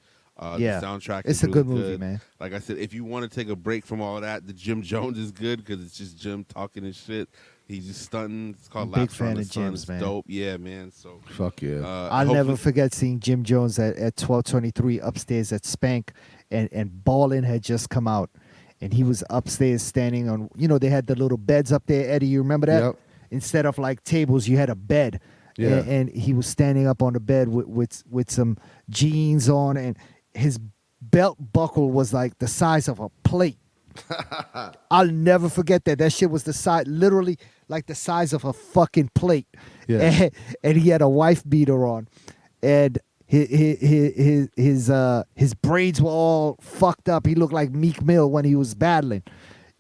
Yeah. The soundtrack It's is a really good movie, man. Like I said, if you want to take a break from all that, the Jim Jones is good because it's just Jim talking his shit. He's just stunting. It's called I'm a big Laughter on fan the of Sun. Jim's, It's man. dope. Yeah, man. So Fuck yeah. I'll never hopefully- forget seeing Jim Jones at 1223 upstairs at Spank, and Ballin had just come out, and he was upstairs standing on. They had the little beds up there, Eddie. You remember that? Yep. Instead of like tables, you had a bed. Yeah. And he was standing up on the bed with some jeans on, and his belt buckle was like the size of a plate. I'll never forget that. That shit was the size, literally like the size of a fucking plate. Yeah. And he had a wife beater on, and his braids were all fucked up. He looked like Meek Mill when he was battling.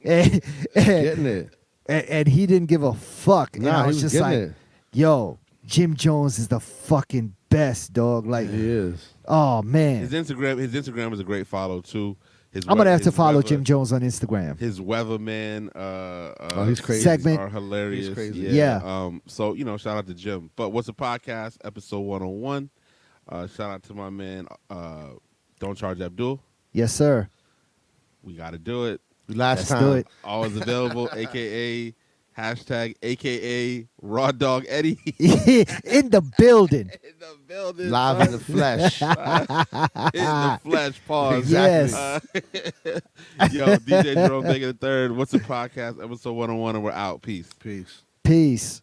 And, Getting it. and he didn't give a fuck. And Nah, I he was was just getting like, it. yo, Jim Jones is the fucking best, dog. Like, He is. oh man, his Instagram is a great follow too. I'm gonna have to his follow weather- Jim Jones on Instagram. His Weatherman he's crazy. Segment. are hilarious. He's crazy. Yeah. So shout out to Jim. But what's a podcast? Episode 101. Shout out to my man. Don't Charge Abdul. Yes, sir. We got to do it. Last Let's time. do it. Always available. AKA hashtag AKA Raw Dog Eddie. In the building. In the building. Live in the flesh. In the flesh. Pause. Yes. Yo, DJ Jerome Baker the third. What's a podcast? Episode 101, and we're out. Peace. Peace. Peace.